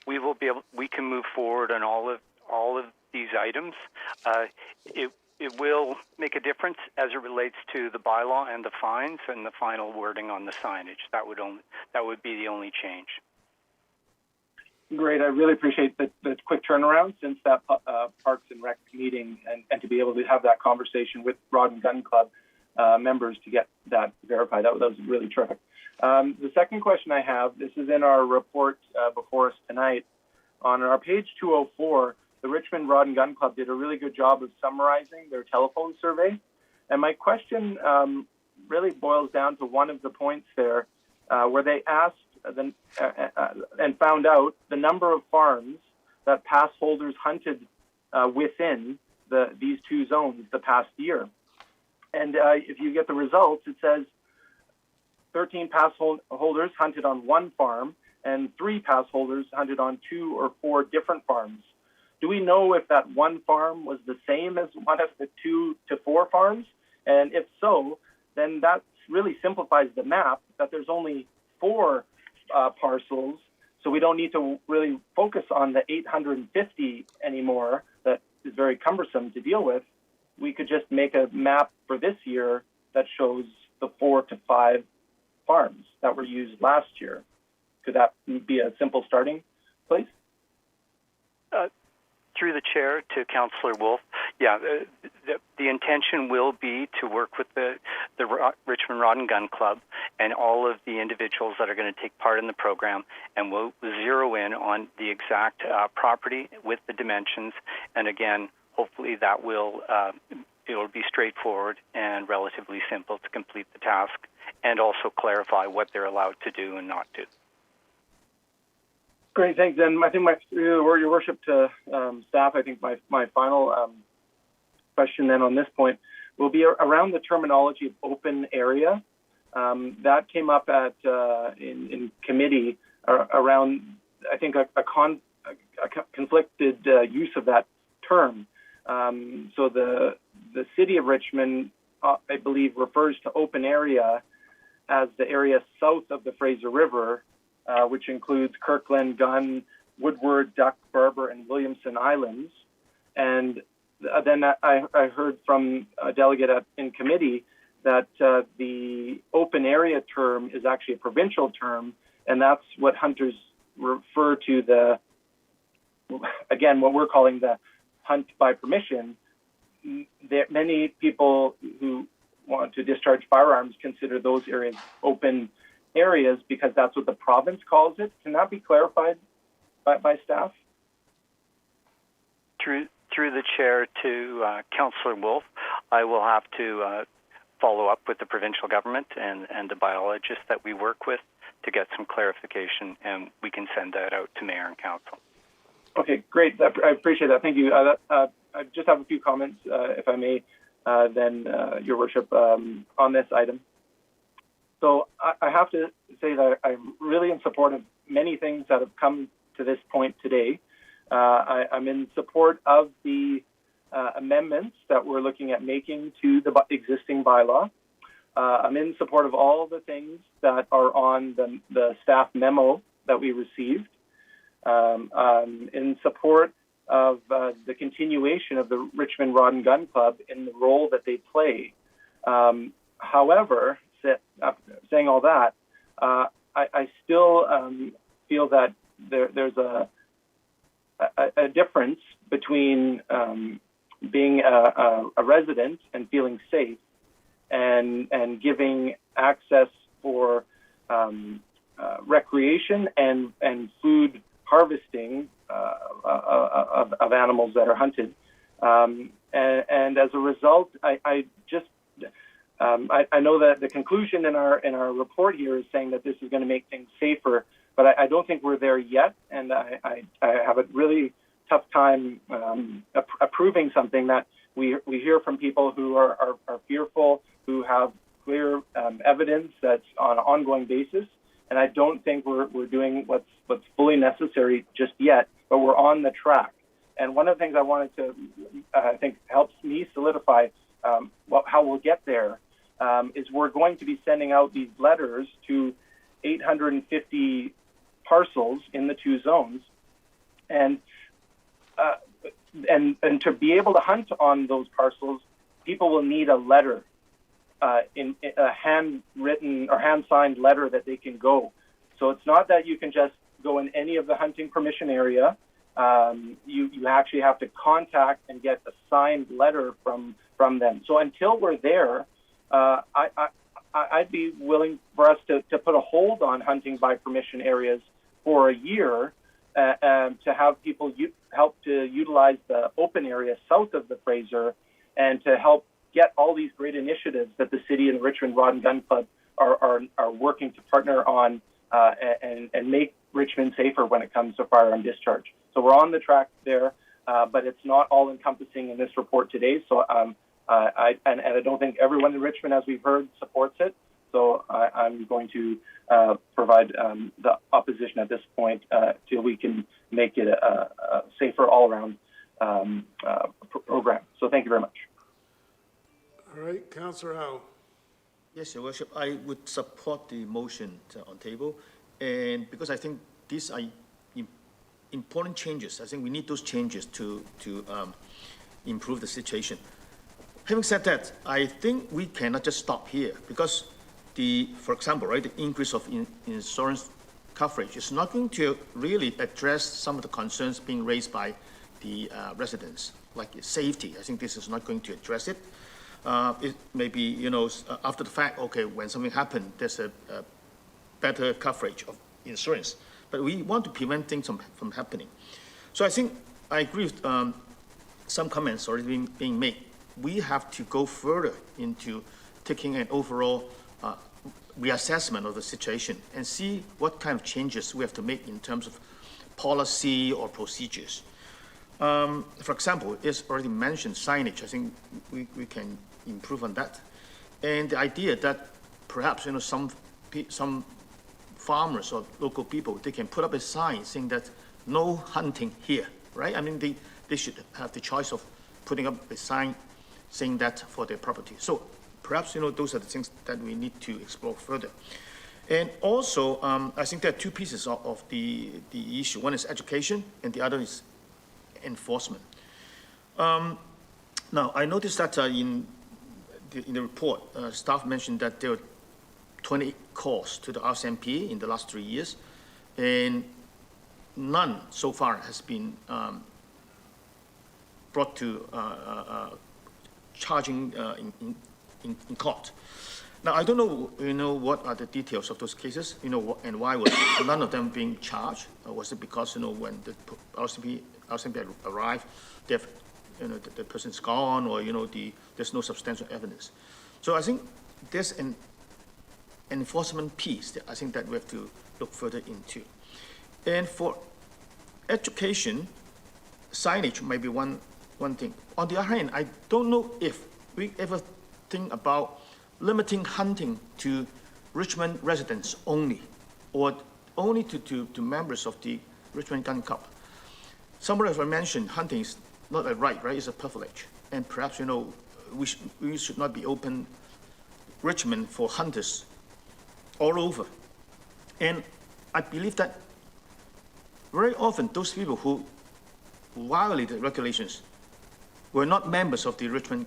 we can move forward on all of these items. It will make a difference as it relates to the bylaw and the fines and the final wording on the signage. That would be the only change. Great. I really appreciate the quick turnaround since that Parks and Rec meeting, and to be able to have that conversation with Rod and Gun Club members to get that verified. That was really terrific. The second question I have, this is in our report before us tonight. On our page 204, the Richmond Rod and Gun Club did a really good job of summarizing their telephone survey. And my question really boils down to one of the points there where they asked and found out the number of farms that pass holders hunted within these 2 zones the past year. And if you get the results, it says 13 pass holders hunted on 1 farm and 3 pass holders hunted on 2 or 4 different farms. Do we know if that 1 farm was the same as one of the 2 to 4 farms? And if so, then that really simplifies the map, that there's only 4 parcels, so we don't need to really focus on the 850 anymore. That is very cumbersome to deal with. We could just make a map for this year that shows the 4 to 5 farms that were used last year. Could that be a simple starting place? Through the chair to Councillor Wolf, yeah, the intention will be to work with the Richmond Rod and Gun Club and all of the individuals that are going to take part in the program, and we'll zero in on the exact property with the dimensions. And again, hopefully that will it'll be straightforward and relatively simple to complete the task, and also clarify what they're allowed to do and not do. Great, thanks. And I think your worship to staff, I think my final question then on this point will be around the terminology of open area. That came up at in committee around, I think, a conflicted use of that term. So the city of Richmond, I believe, refers to open area as the area south of the Fraser River, which includes Kirkland, Gunn, Woodward, Duck, Barber, and Williamson Islands. And then I heard from a delegate in committee that the open area term is actually a provincial term, and that's what hunters refer to again, what we're calling the hunt by permission. Many people who want to discharge firearms consider those areas open areas because that's what the province calls it. Can that be clarified by staff? Through the chair to Councillor Wolf, I will have to follow up with the provincial government and the biologists that we work with to get some clarification, and we can send that out to Mayor and Council. Okay, great. I appreciate that. Thank you. I just have a few comments, if I may, then, Your Worship, on this item. So I have to say that I'm really in support of many things that have come to this point today. I'm in support of the amendments that we're looking at making to the existing bylaw. I'm in support of all the things that are on the staff memo that we received. I'm in support of the continuation of the Richmond Rod and Gun Club in the role that they play. However, saying all that, I still feel that there's a difference between being a resident and feeling safe and giving access for recreation and food harvesting of animals that are hunted. And as a result, I know that the conclusion in our report here is saying that this is going to make things safer, but I don't think we're there yet, and I have a really tough time approving something that we hear from people who are fearful, who have clear evidence that's on an ongoing basis, and I don't think we're doing what's fully necessary just yet, but we're on the track. And one of the things I wanted to, I think, helps me solidify how we'll get there is we're going to be sending out these letters to 850 parcels in the two zones, and to be able to hunt on those parcels, people will need a letter, in a handwritten or hand-signed letter that they can go. So it's not that you can just go in any of the hunting permission area. You actually have to contact and get a signed letter from them. So until we're there, I'd be willing for us to put a hold on hunting by permission areas for a year, to have people help to utilize the open area south of the Fraser, and to help get all these great initiatives that the city and Richmond Rod and Gun Club are working to partner on, and make Richmond safer when it comes to firearm discharge. So we're on the track there, but it's not all encompassing in this report today. So I don't think everyone in Richmond, as we've heard, supports it. So I'm going to provide the opposition at this point till we can make it a safer all-around program. So thank you very much. All right, Councillor Howe. Yes, Your Worship, I would support the motion on table, and because I think these are important changes. I think we need those changes to improve the situation. Having said that, I think we cannot just stop here, because for example, right, the increase of insurance coverage is not going to really address some of the concerns being raised by the residents, like safety. I think this is not going to address it. It may be, after the fact, okay, when something happened, there's a better coverage of insurance. But we want to prevent things from happening. So I think I agree with some comments already being made. We have to go further into taking an overall reassessment of the situation and see what kind of changes we have to make in terms of policy or procedures. For example, it's already mentioned signage. I think we can improve on that. And the idea that perhaps some farmers or local people, they can put up a sign saying that no hunting here, right? I mean, they should have the choice of putting up a sign saying that for their property. So perhaps, those are the things that we need to explore further. And also, I think there are two pieces of the issue. One is education, and the other is enforcement. Now, I noticed that in the report, staff mentioned that there were 20 calls to the RCMP in the last 3 years, and none so far has been brought to charging in court. Now, I don't know, what are the details of those cases, and why was none of them being charged? Was it because, when the RCMP arrived, the person's gone, or, there's no substantial evidence. So I think there's an enforcement piece that I think that we have to look further into. And for education, signage might be one thing. On the other hand, I don't know if we ever think about limiting hunting to Richmond residents only, or only to members of the Richmond Gun Club. Somebody has mentioned hunting is not a right? It's a privilege. And perhaps, we should not be open Richmond for hunters all over. And I believe that very often those people who violate the regulations were not members of the Richmond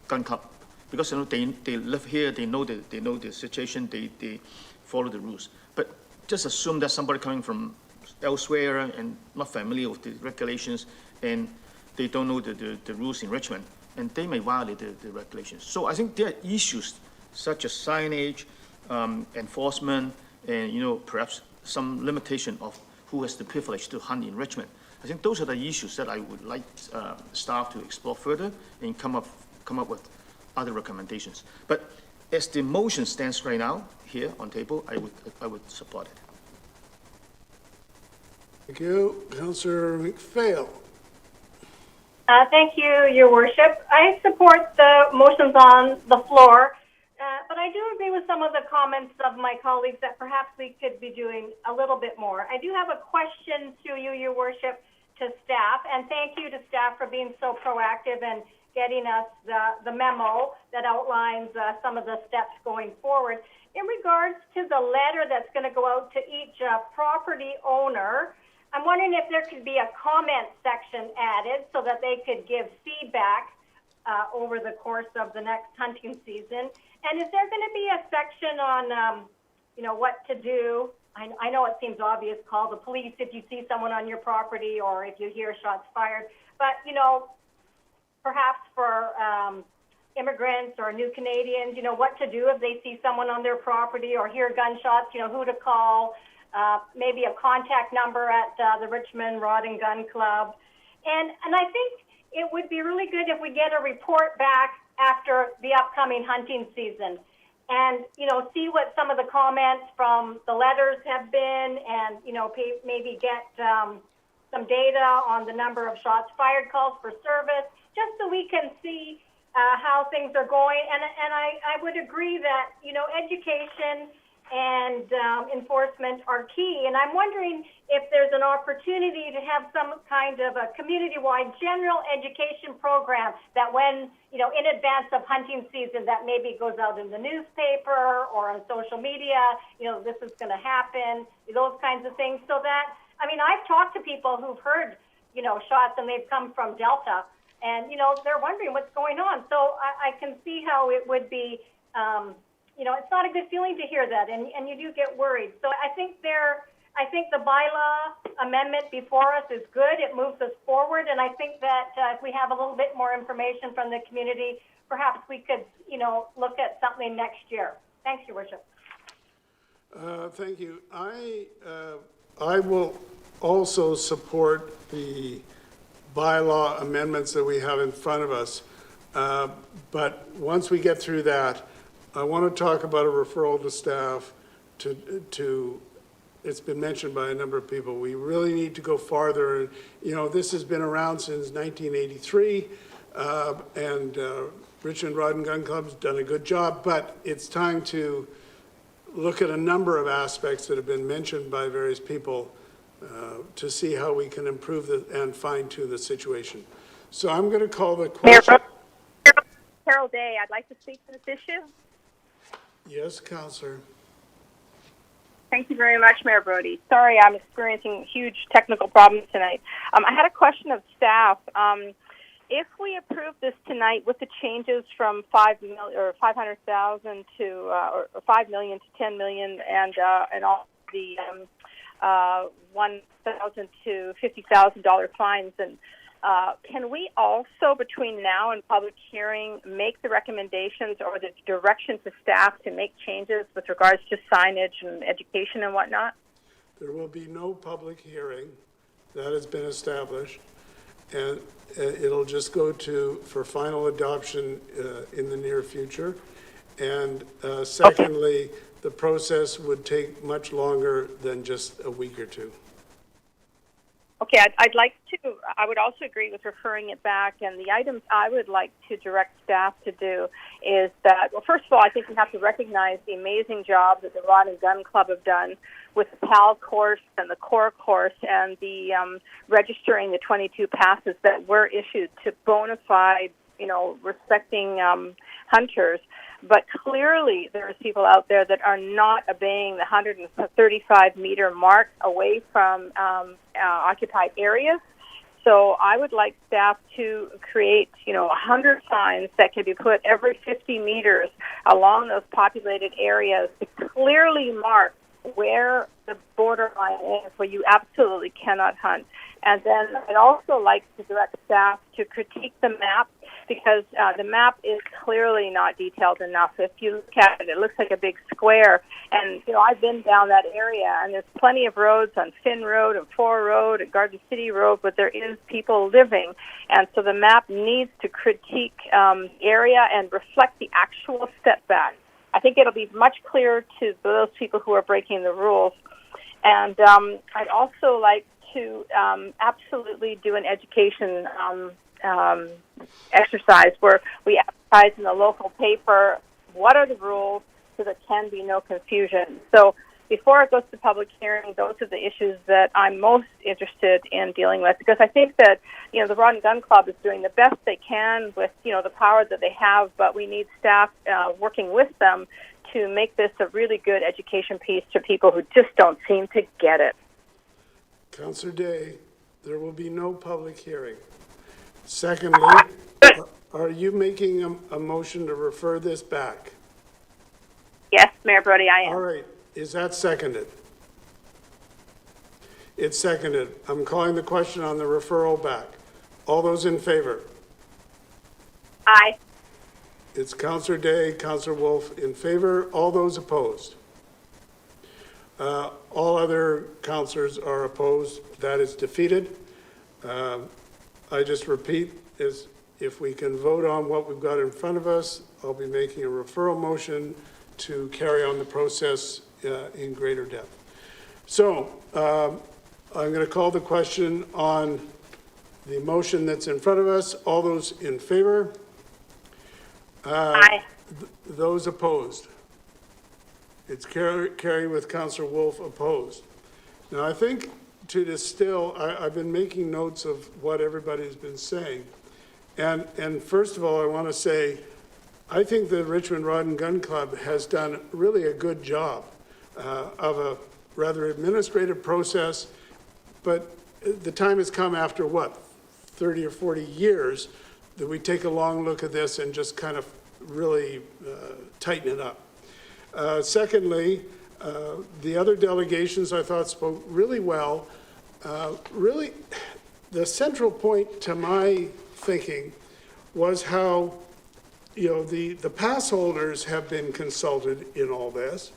Gun Club, because they live here, they know the situation, they follow the rules. But just assume that somebody coming from elsewhere and not familiar with the regulations, and they don't know the rules in Richmond, and they may violate the regulations. So I think there are issues such as signage, enforcement, and perhaps some limitation of who has the privilege to hunt in Richmond. I think those are the issues that I would like staff to explore further and come up with other recommendations. But as the motion stands right now here on table, I would support it. Thank you. Councillor McPhail. Thank you, Your Worship. I support the motions on the floor, but I do agree with some of the comments of my colleagues that perhaps we could be doing a little bit more. I do have a question to you, Your Worship, to staff, and thank you to staff for being so proactive and getting us the memo that outlines some of the steps going forward. In regards to the letter that's going to go out to each property owner, I'm wondering if there could be a comment section added so that they could give feedback over the course of the next hunting season. And is there going to be a section on, what to do? I know it seems obvious, call the police if you see someone on your property or if you hear shots fired. But, perhaps for immigrants or new Canadians, what to do if they see someone on their property or hear gunshots, who to call. Maybe a contact number at the Richmond Rod and Gun Club. And I think it would be really good if we get a report back after the upcoming hunting season and, see what some of the comments from the letters have been and, maybe get some data on the number of shots fired, calls for service, just so we can see how things are going. And I would agree that, education and enforcement are key. And I'm wondering if there's an opportunity to have some kind of a community-wide general education program that when, in advance of hunting season, that maybe goes out in the newspaper or on social media, this is going to happen, those kinds of things. So that, I've talked to people who've heard, shots and they've come from Delta and, they're wondering what's going on. So I can see how it would be, it's not a good feeling to hear that, and you do get worried. So I think the bylaw amendment before us is good. It moves us forward, and I think that if we have a little bit more information from the community, perhaps we could, look at something next year. Thanks, Your Worship. Thank you. I will also support the bylaw amendments that we have in front of us. But once we get through that, I want to talk about a referral to staff to it's been mentioned by a number of people. We really need to go farther. This has been around since 1983, and Richmond Rod and Gun Club's done a good job, but it's time to look at a number of aspects that have been mentioned by various people to see how we can improve and fine-tune the situation. So I'm going to call the question. Carol Day, I'd like to speak to this issue. Yes, Councillor. Thank you very much, Mayor Brody. Sorry, I'm experiencing huge technical problems tonight. I had a question of staff. If we approve this tonight with the changes from $500,000 to or $5 million to $10 million, and all the $1,000 to $50,000 fines, and can we also, between now and public hearing, make the recommendations or the direction to staff to make changes with regards to signage and education and whatnot? There will be no public hearing. That has been established. And it'll just go for final adoption in the near future. And secondly, the process would take much longer than just a week or two. Okay, I would also agree with referring it back, and the items I would like to direct staff to do is that, well, first of all, I think we have to recognize the amazing job that the Rod and Gun Club have done with the PAL course and the core course and the registering the 22 passes that were issued to bona fide, respecting hunters. But clearly there are people out there that are not obeying the 135-meter mark away from occupied areas. So I would like staff to create, 100 signs that can be put every 50 meters along those populated areas to clearly mark where the borderline is, where you absolutely cannot hunt. And then I'd also like to direct staff to critique the map, because the map is clearly not detailed enough. If you look at it, it looks like a big square. And, I've been down that area, and there's plenty of roads on Finn Road and Fore Road and Garden City Road, but there is people living. And so the map needs to critique the area and reflect the actual setback. I think it'll be much clearer to those people who are breaking the rules. And I'd also like to absolutely do an education exercise where we advertise in the local paper what are the rules so there can be no confusion. So before it goes to public hearing, those are the issues that I'm most interested in dealing with, because I think that, the Rod and Gun Club is doing the best they can with, the power that they have, but we need staff working with them to make this a really good education piece to people who just don't seem to get it. Councillor Day, there will be no public hearing. Secondly, are you making a motion to refer this back? Yes, Mayor Brody, I am. All right. Is that seconded? It's seconded. I'm calling the question on the referral back. All those in favor? Aye. It's Councillor Day, Councillor Wolf in favor. All those opposed? All other councillors are opposed. That is defeated. I just repeat, if we can vote on what we've got in front of us, I'll be making a referral motion to carry on the process in greater depth. So I'm going to call the question on the motion that's in front of us. All those in favor? Aye. Those opposed? It's carried with Councillor Wolf opposed. Now, I think to distill, I've been making notes of what everybody's been saying. And first of all, I want to say, I think the Richmond Rod and Gun Club has done really a good job of a rather administrative process, but the time has come after, 30 or 40 years, that we take a long look at this and just kind of really tighten it up. Secondly, the other delegations I thought spoke really well. Really, the central point to my thinking was how, the pass holders have been consulted in all this,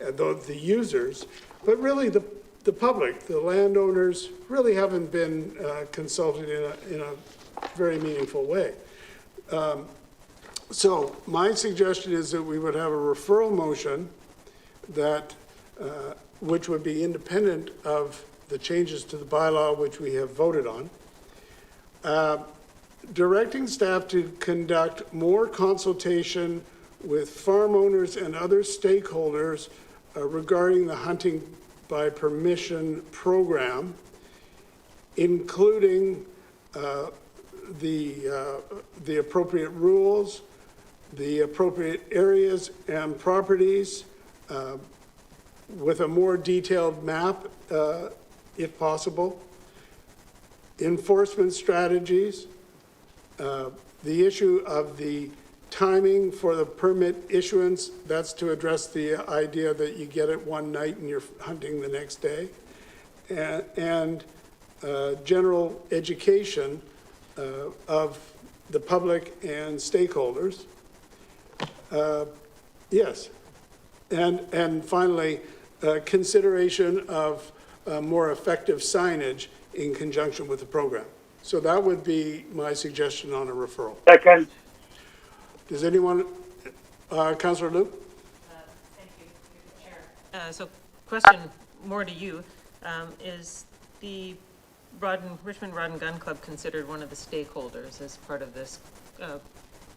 and the users, but really the public, the landowners, really haven't been consulted in a very meaningful way. So my suggestion is that we would have a referral motion that, which would be independent of the changes to the bylaw which we have voted on, directing staff to conduct more consultation with farm owners and other stakeholders regarding the hunting by permission program, including the appropriate rules, the appropriate areas and properties, with a more detailed map, if possible, enforcement strategies, the issue of the timing for the permit issuance, that's to address the idea that you get it one night and you're hunting the next day, and general education of the public and stakeholders. Yes. And finally, consideration of more effective signage in conjunction with the program. So that would be my suggestion on a referral. Second. Does anyone, Councillor Luke? Thank you, Chair. So question more to you, is the Richmond Rod and Gun Club considered one of the stakeholders as part of this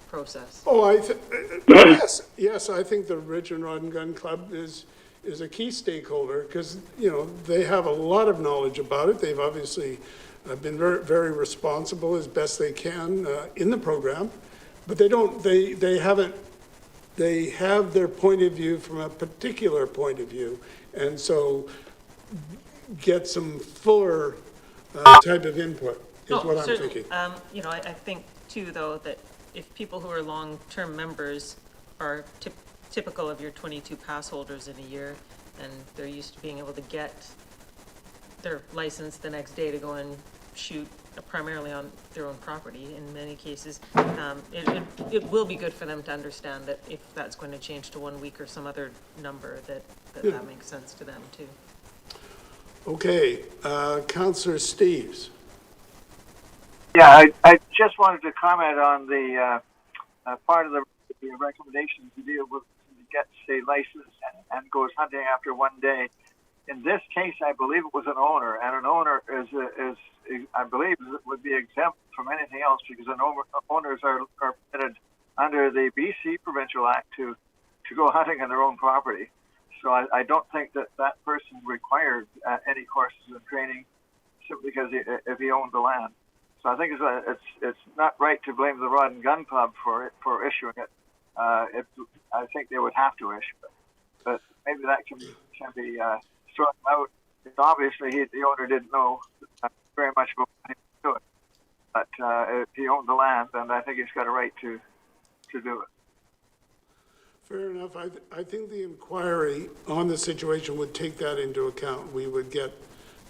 process? Oh, yes, I think the Richmond Rod and Gun Club is a key stakeholder because, they have a lot of knowledge about it. They've obviously been very, very responsible as best they can in the program, but they have their point of view from a particular point of view, and so get some fuller type of input is what I'm thinking. I think too, though, that if people who are long-term members are typical of your 22 pass holders in a year, and they're used to being able to get their license the next day to go and shoot primarily on their own property in many cases, it will be good for them to understand that if that's going to change to 1 week or some other number, that makes sense to them too. Okay, Councillor Steves. Yeah, I just wanted to comment on the part of the recommendations to deal with gets a license and goes hunting after 1 day. In this case, I believe it was an owner, and an owner is I believe would be exempt from anything else because owners are permitted under the BC Provincial Act to go hunting on their own property. So I don't think that person required any courses of training simply because if he owned the land. So I think it's not right to blame the Rod and Gun Club for issuing it. I think they would have to issue it, but maybe that can be sorted out. Obviously, the owner didn't know very much about what he was doing, but if he owned the land, then I think he's got a right to do it. Fair enough. I think the inquiry on the situation would take that into account. We would get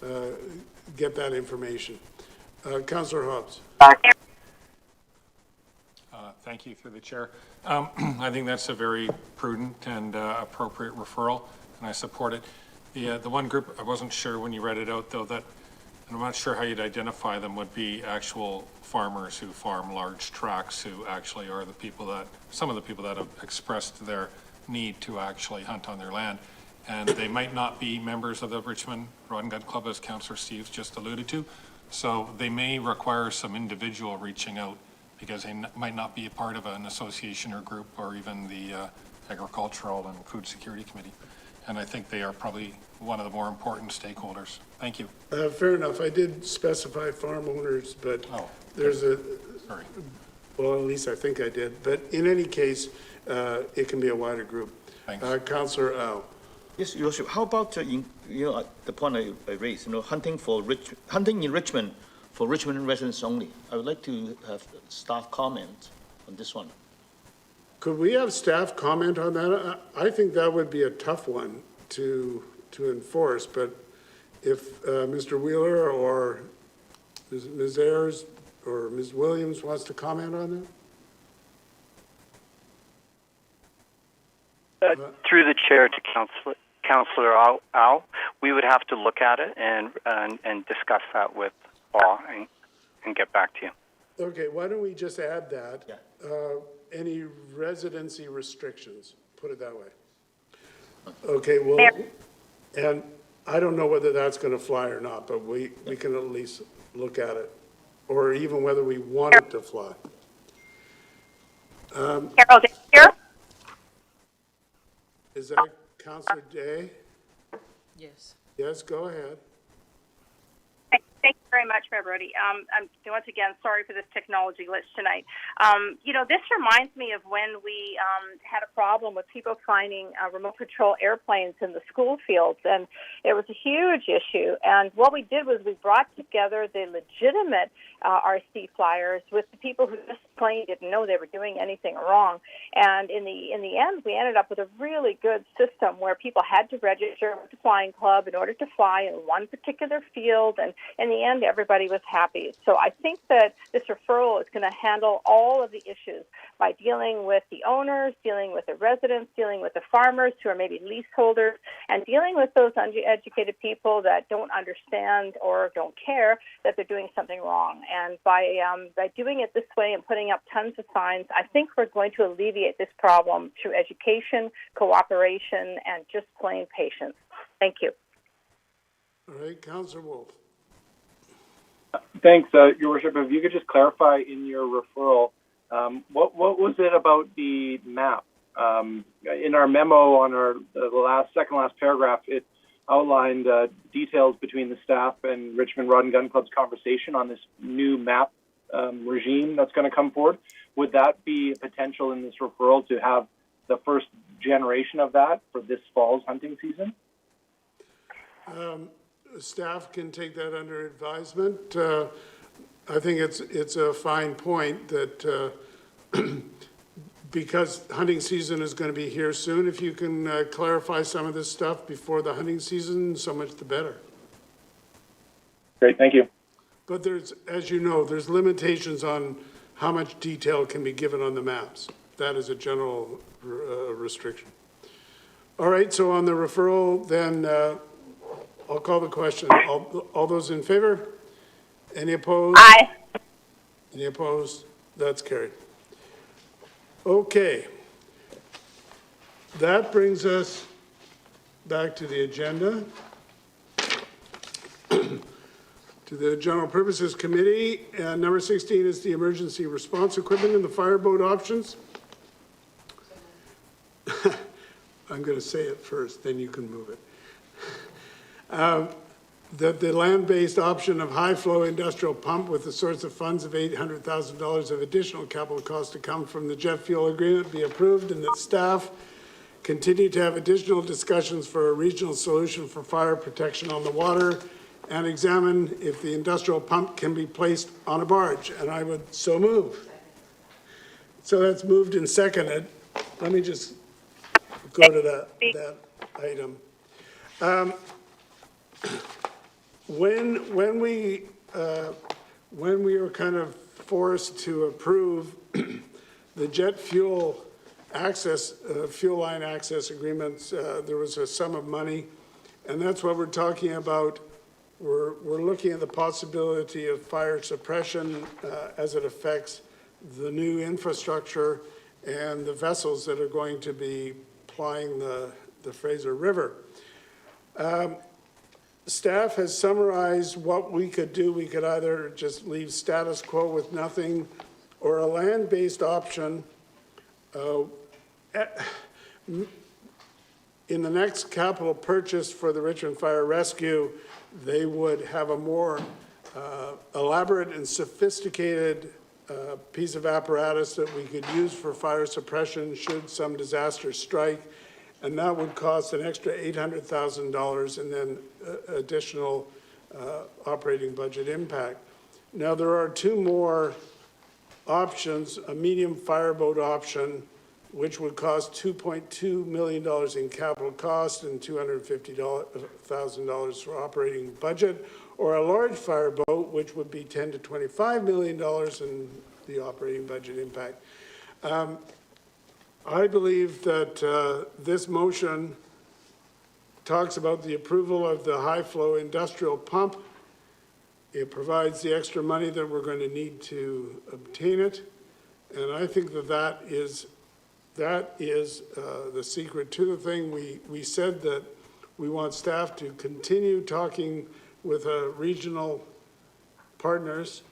that information. Councillor Hobbs. Thank you, through the chair. I think that's a very prudent and appropriate referral, and I support it. The one group I wasn't sure when you read it out, though, that, and I'm not sure how you'd identify them, would be actual farmers who farm large tracts, who actually are some of the people that have expressed their need to actually hunt on their land. And they might not be members of the Richmond Rod and Gun Club, as Councillor Steves just alluded to. So they may require some individual reaching out because they might not be a part of an association or group or even the Agricultural and Food Security Committee. And I think they are probably one of the more important stakeholders. Thank you. Fair enough. I did specify farm owners, but there's sorry. Well, at least I think I did. But in any case, it can be a wider group. Thanks. Councillor Au. Yes, Your Worship. How about the point I raised? Hunting in Richmond for Richmond residents only. I would like to have staff comment on this one. Could we have staff comment on that? I think that would be a tough one to enforce, but if Mr. Wheeler or Ms. Ayers or Ms. Williams wants to comment on that? Through the chair to Councillor Al, we would have to look at it and discuss that with law and get back to you. Okay, why don't we just add that? Any residency restrictions, put it that way. Okay, well, and I don't know whether that's going to fly or not, but we can at least look at it, or even whether we want it to fly. Carol, did you hear? Is that Councillor Day? Yes. Yes, go ahead. Thank you very much, Mayor Brody. I'm once again sorry for this technology glitch tonight. This reminds me of when we had a problem with people finding remote control airplanes in the school fields, and it was a huge issue. And what we did was we brought together the legitimate RC flyers with the people who just plain didn't know they were doing anything wrong. And in the end, we ended up with a really good system where people had to register with the flying club in order to fly in one particular field, and in the end, everybody was happy. So I think that this referral is going to handle all of the issues by dealing with the owners, dealing with the residents, dealing with the farmers who are maybe leaseholders, and dealing with those uneducated people that don't understand or don't care that they're doing something wrong. And by doing it this way and putting up tons of signs, I think we're going to alleviate this problem through education, cooperation, and just plain patience. Thank you. All right, Councillor Wolf. Thanks, Your Worship. If you could just clarify in your referral, what was it about the map? In our memo on the second last paragraph, it outlined details between the staff and Richmond Rod and Gun Club's conversation on this new map regime that's going to come forward. Would that be a potential in this referral to have the first generation of that for this fall's hunting season? Staff can take that under advisement. I think it's a fine point that because hunting season is going to be here soon, if you can clarify some of this stuff before the hunting season, so much the better. Great, thank you. But there's, as you know, there's limitations on how much detail can be given on the maps. That is a general restriction. All right, so on the referral, then I'll call the question. All those in favor? Any opposed? Aye. Any opposed? That's carried. Okay. That brings us back to the agenda. To the General Purposes Committee. And number 16 is the emergency response equipment and the fireboat options. I'm going to say it first, then you can move it. That the land-based option of high-flow industrial pump with a source of funds of $800,000 of additional capital cost to come from the jet fuel agreement be approved, and that staff continue to have additional discussions for a regional solution for fire protection on the water and examine if the industrial pump can be placed on a barge. And I would so move. So that's moved and seconded. Let me just go to that item. When we were kind of forced to approve the jet fuel access, fuel line access agreements, there was a sum of money, and that's what we're talking about. We're looking at the possibility of fire suppression as it affects the new infrastructure and the vessels that are going to be plying the Fraser River. Staff has summarized what we could do. We could either just leave status quo with nothing, or a land-based option. In the next capital purchase for the Richmond Fire Rescue, they would have a more elaborate and sophisticated piece of apparatus that we could use for fire suppression should some disaster strike. And that would cost an extra $800,000 and then additional operating budget impact. Now, there are two more options, a medium fireboat option which would cost $2.2 million in capital cost and $250,000 for operating budget, or a large fireboat, which would be $10 to $25 million in the operating budget impact. I believe that this motion talks about the approval of the high-flow industrial pump. It provides the extra money that we're going to need to obtain it, and I think that that is the secret to the thing. We said that we want staff to continue talking with regional partners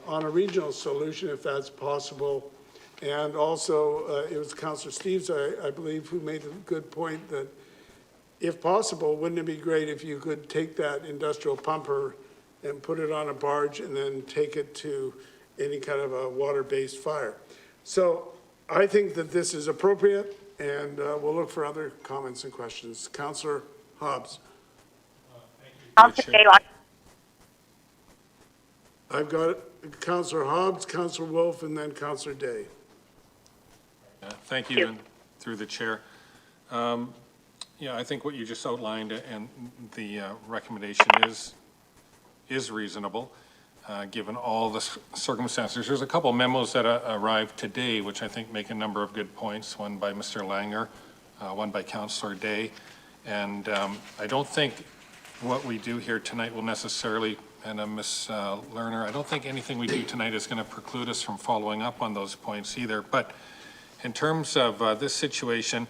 on a regional solution if that's possible. And also, it was Councillor Steves, I believe, who made a good point that if possible, wouldn't it be great if you could take that industrial pumper and put it on a barge and then take it to any kind of a water-based fire? So I think that this is appropriate, and we'll look for other comments and questions. Councillor Hobbs. Thank you. I've got Councillor Hobbs, Councillor Wolf, and then Councillor Day. Thank you, and through the chair. Yeah, I think what you just outlined and the recommendation is reasonable, given all the circumstances. There's a couple memos that arrived today, which I think make a number of good points, one by Mr. Langer, one by Councillor Day. And I don't think what we do here tonight will necessarily, and Ms. Lerner, I don't think anything we do tonight is going to preclude us from following up on those points either. But in terms of this situation,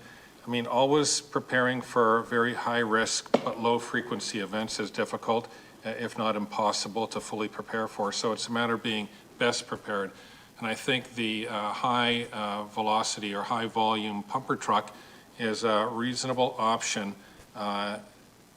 I mean, always preparing for very high risk but low frequency events is difficult, if not impossible, to fully prepare for. So it's a matter of being best prepared. And I think the high velocity or high volume pumper truck is a reasonable option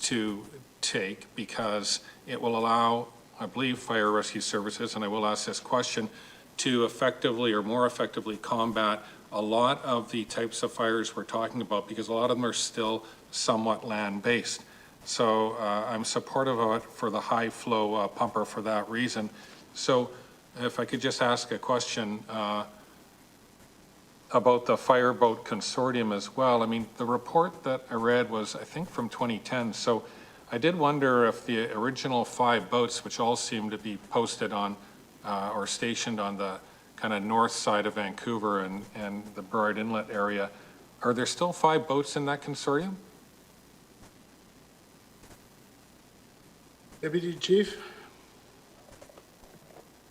to take, because it will allow, I believe, fire rescue services, and I will ask this question, to effectively or more effectively combat a lot of the types of fires we're talking about, because a lot of them are still somewhat land-based. So I'm supportive of it for the high flow pumper for that reason. So if I could just ask a question about the fireboat consortium as well. I mean, the report that I read was, I think, from 2010. So I did wonder if the original 5 boats, which all seem to be posted on or stationed on the kind of north side of Vancouver and the Burrard Inlet area, are there still 5 boats in that consortium? Deputy Chief.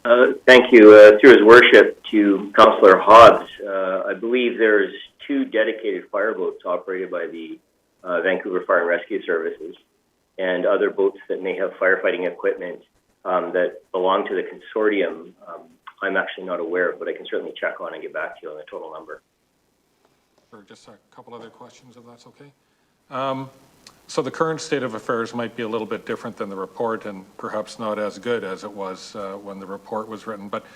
Thank you. Through his worship to Councillor Hobbs, I believe there's 2 dedicated fireboats operated by the Vancouver Fire and Rescue Services, and other boats that may have firefighting equipment that belong to the consortium. I'm actually not aware of, but I can certainly check on and get back to you on the total number. Or just a couple other questions, if that's okay. So the current state of affairs might be a little bit different than the report, and perhaps not as good as it was when the report was written. But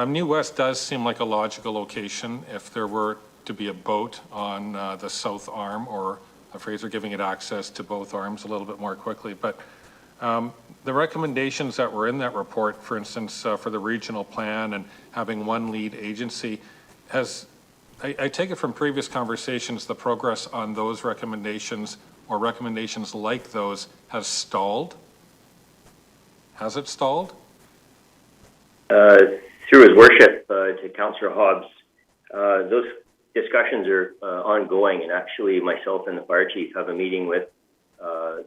New West does seem like a logical location if there were to be a boat on the south arm, or a Fraser giving it access to both arms a little bit more quickly. But the recommendations that were in that report, for instance, for the regional plan and having one lead agency, I take it from previous conversations, the progress on those recommendations or recommendations like those has stalled? Has it stalled? Through his worship to Councillor Hobbs, those discussions are ongoing, and actually myself and the fire chief have a meeting with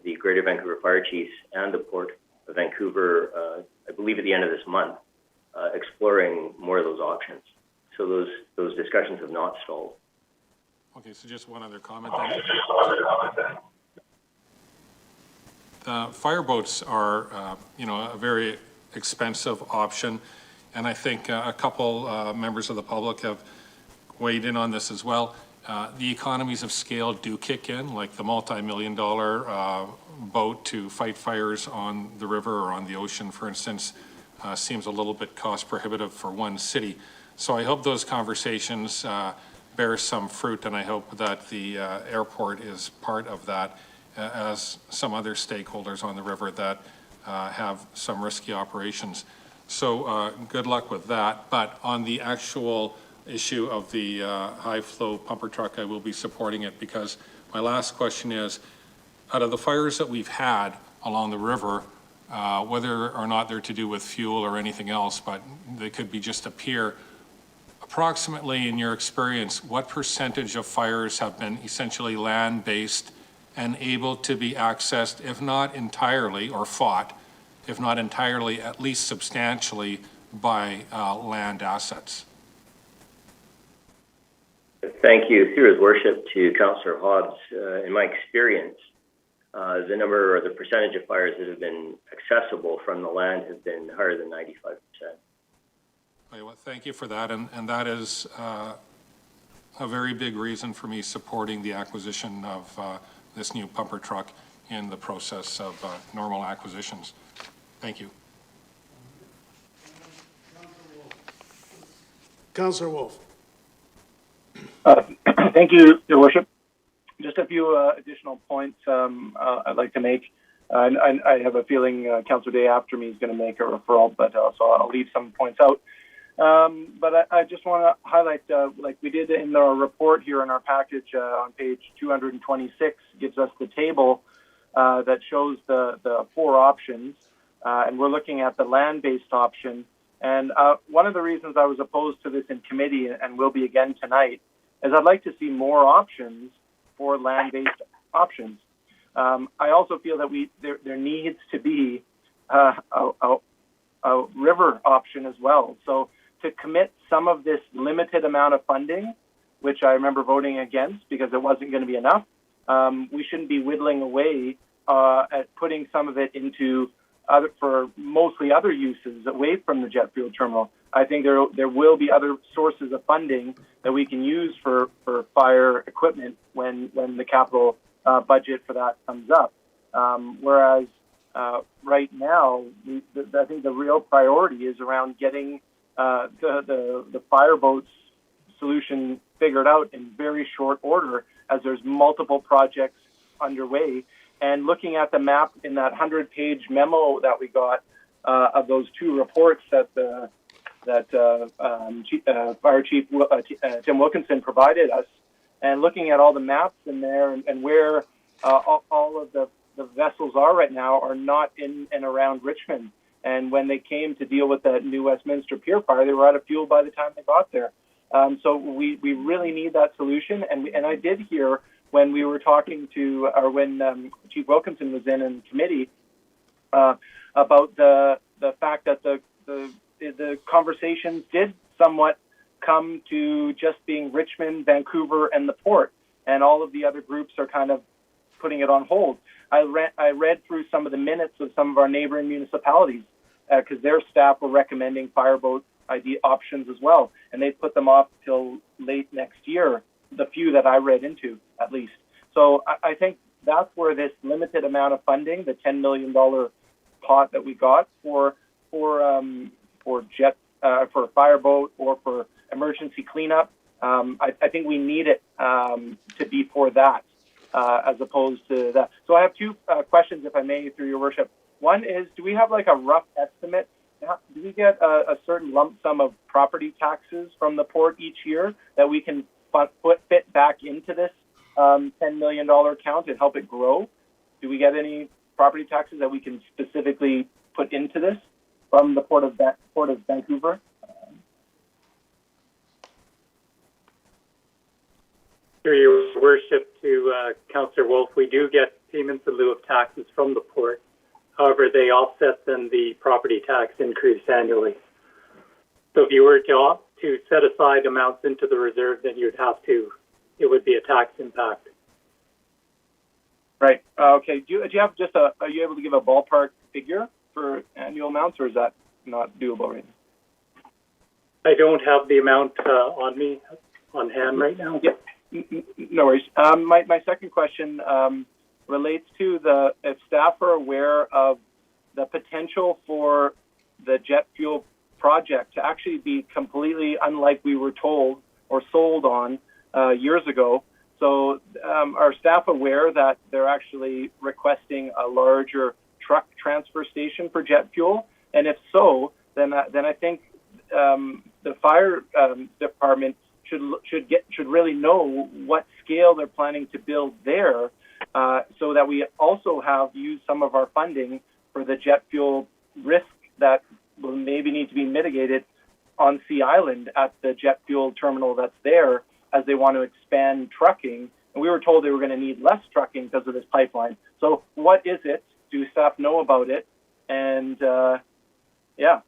the Greater Vancouver Fire Chiefs and the Port of Vancouver, I believe at the end of this month, exploring more of those options. So those discussions have not stalled. Okay, so just one other comment then. Fireboats are, a very expensive option, and I think a couple members of the public have weighed in on this as well. The economies of scale do kick in, like the multi-million-dollar boat to fight fires on the river or on the ocean, for instance, seems a little bit cost prohibitive for one city. So I hope those conversations bear some fruit, and I hope that the airport is part of that, as some other stakeholders on the river that have some risky operations. So good luck with that. But on the actual issue of the high flow pumper truck, I will be supporting it, because my last question is, out of the fires that we've had along the river, whether or not they're to do with fuel or anything else, but they could be just a pier, approximately in your experience, what percentage of fires have been essentially land-based and able to be accessed, if not entirely, or fought, if not entirely, at least substantially by land assets? Thank you. Through his worship to Councillor Hobbs, in my experience, the number or the percentage of fires that have been accessible from the land has been higher than 95%. Well, thank you for that, and that is a very big reason for me supporting the acquisition of this new pumper truck in the process of normal acquisitions. Thank you. Councillor Wolf. Thank you, Your Worship. Just a few additional points I'd like to make. I have a feeling Councillor Day after me is going to make a referral, but so I'll leave some points out. But I just want to highlight, like we did in our report here in our package on page 226, gives us the table that shows the four options, and we're looking at the land-based option. And one of the reasons I was opposed to this in committee, and will be again tonight, is I'd like to see more options for land-based options. I also feel that there needs to be a river option as well. So to commit some of this limited amount of funding, which I remember voting against because it wasn't going to be enough, we shouldn't be whittling away at putting some of it into for mostly other uses away from the jet fuel terminal. I think there will be other sources of funding that we can use for fire equipment when the capital budget for that comes up. Whereas right now, I think the real priority is around getting the fireboats solution figured out in very short order, as there's multiple projects underway. And looking at the map in that 100-page memo that we got of those two reports that Fire Chief Tim Wilkinson provided us, and looking at all the maps in there and where all of the vessels are right now are not in and around Richmond. And when they came to deal with that new Westminster Pier fire, they were out of fuel by the time they got there. So we really need that solution. And I did hear when we were talking to, or when Chief Wilkinson was in committee, about the fact that the conversations did somewhat come to just being Richmond, Vancouver, and the port, and all of the other groups are kind of putting it on hold. I read through some of the minutes of some of our neighboring municipalities because their staff were recommending fireboat ID options as well, and they put them off till late next year, the few that I read into, at least. So I think that's where this limited amount of funding, the $10 million pot that we got for fireboat or for emergency cleanup, I think we need it to be for that as opposed to that. So I have two questions, if I may, through your worship. One is, do we have like a rough estimate? Do we get a certain lump sum of property taxes from the port each year that we can fit back into this $10 million account and help it grow? Do we get any property taxes that we can specifically put into this from the Port of Vancouver? Through your worship to Councillor Wolf, we do get payments in lieu of taxes from the port. However, they offset then the property tax increase annually. So if you were to set aside amounts into the reserve, then you'd have to, it would be a tax impact. Right. Okay. Do you have just are you able to give a ballpark figure for annual amounts, or is that not doable right now? I don't have the amount on hand right now. Yeah. No worries. My second question relates to if staff are aware of the potential for the jet fuel project to actually be completely unlike we were told or sold on years ago. So are staff aware that they're actually requesting a larger truck transfer station for jet fuel? And if so, then I think the fire department should really know what scale they're planning to build there, so that we also have used some of our funding for the jet fuel risk that will maybe need to be mitigated on Sea Island at the jet fuel terminal that's there, as they want to expand trucking. And we were told they were going to need less trucking because of this pipeline. So what is it? Do staff know about it? And yeah.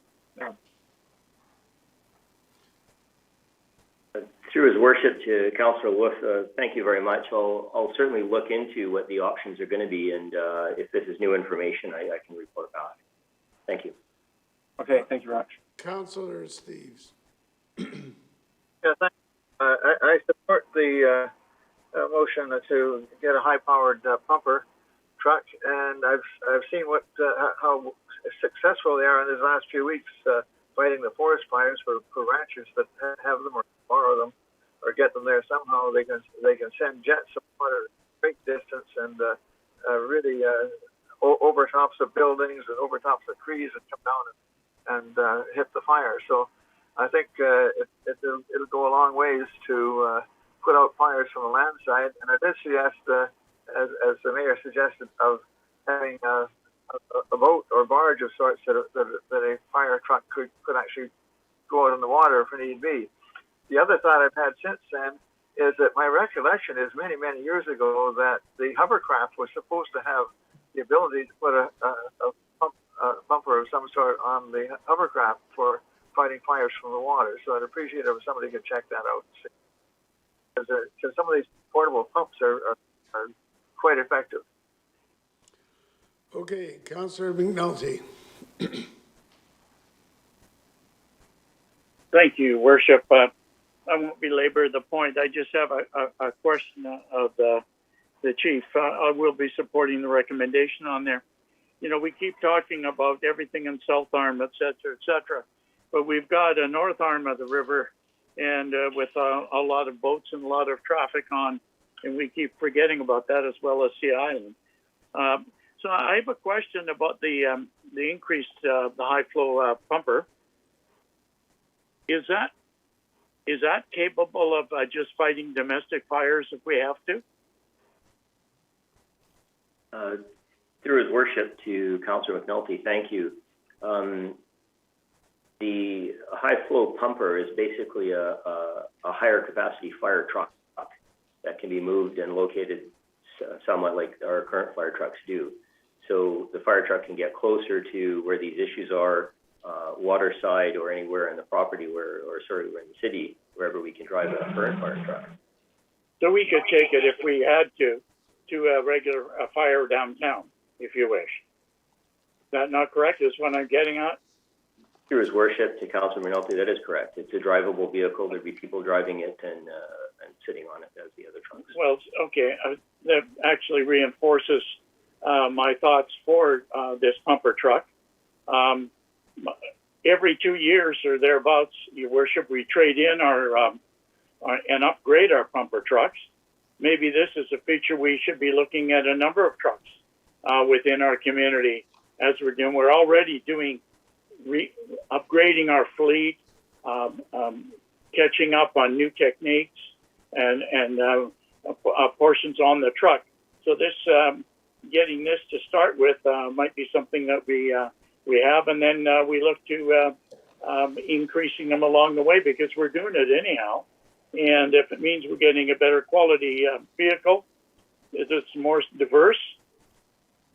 Through his worship to Councillor Wolf, thank you very much. I'll certainly look into what the options are going to be, and if this is new information, I can report back. Thank you. Okay, thank you very much. Councillor Steves. Yeah, thanks. I support the motion to get a high-powered pumper truck, and I've seen how successful they are in these last few weeks fighting the forest fires for ranchers that have them or borrow them or get them there somehow. They can send jets of water great distance and really over tops of buildings and over tops of trees and come down and hit the fire. So I think it'll go a long ways to put out fires from the land side. And I did suggest, as the mayor suggested, of having a boat or barge of sorts that a fire truck could actually go out in the water if need be. The other thought I've had since then is that my recollection is many, many years ago that the hovercraft was supposed to have the ability to put a bumper of some sort on the hovercraft for fighting fires from the water. So I'd appreciate it if somebody could check that out. Because some of these portable pumps are quite effective. Okay, Councillor McNulty. Thank you, Worship. I won't belabor the point. I just have a question of the chief. I will be supporting the recommendation on there. You know, we keep talking about everything in South Arm, et cetera, but we've got a North Arm of the river, and with a lot of boats and a lot of traffic on, and we keep forgetting about that, as well as Sea Island. So I have a question about the increased the high flow pumper. Is that capable of just fighting domestic fires if we have to? Through his worship to Councillor McNulty, thank you. The high flow pumper is basically a higher capacity fire truck that can be moved and located somewhat like our current fire trucks do. So the fire truck can get closer to where these issues are, water side or anywhere in the property we're in the city, wherever we can drive a current fire truck. So we could take it if we had to a regular fire downtown, if you wish. Is that not correct? Is what I'm getting at? Through his worship to Councillor McNulty, that is correct. It's a drivable vehicle. There'd be people driving it and sitting on it as the other trucks. Well, okay. That actually reinforces my thoughts for this pumper truck. Every 2 years or thereabouts, Your Worship, we trade in our and upgrade our pumper trucks. Maybe this is a feature we should be looking at a number of trucks within our community as we're doing. We're already doing upgrading our fleet, catching up on new techniques and portions on the truck. So this getting this to start with might be something that we have, and then we look to increasing them along the way, because we're doing it anyhow. And if it means we're getting a better quality vehicle, that's more diverse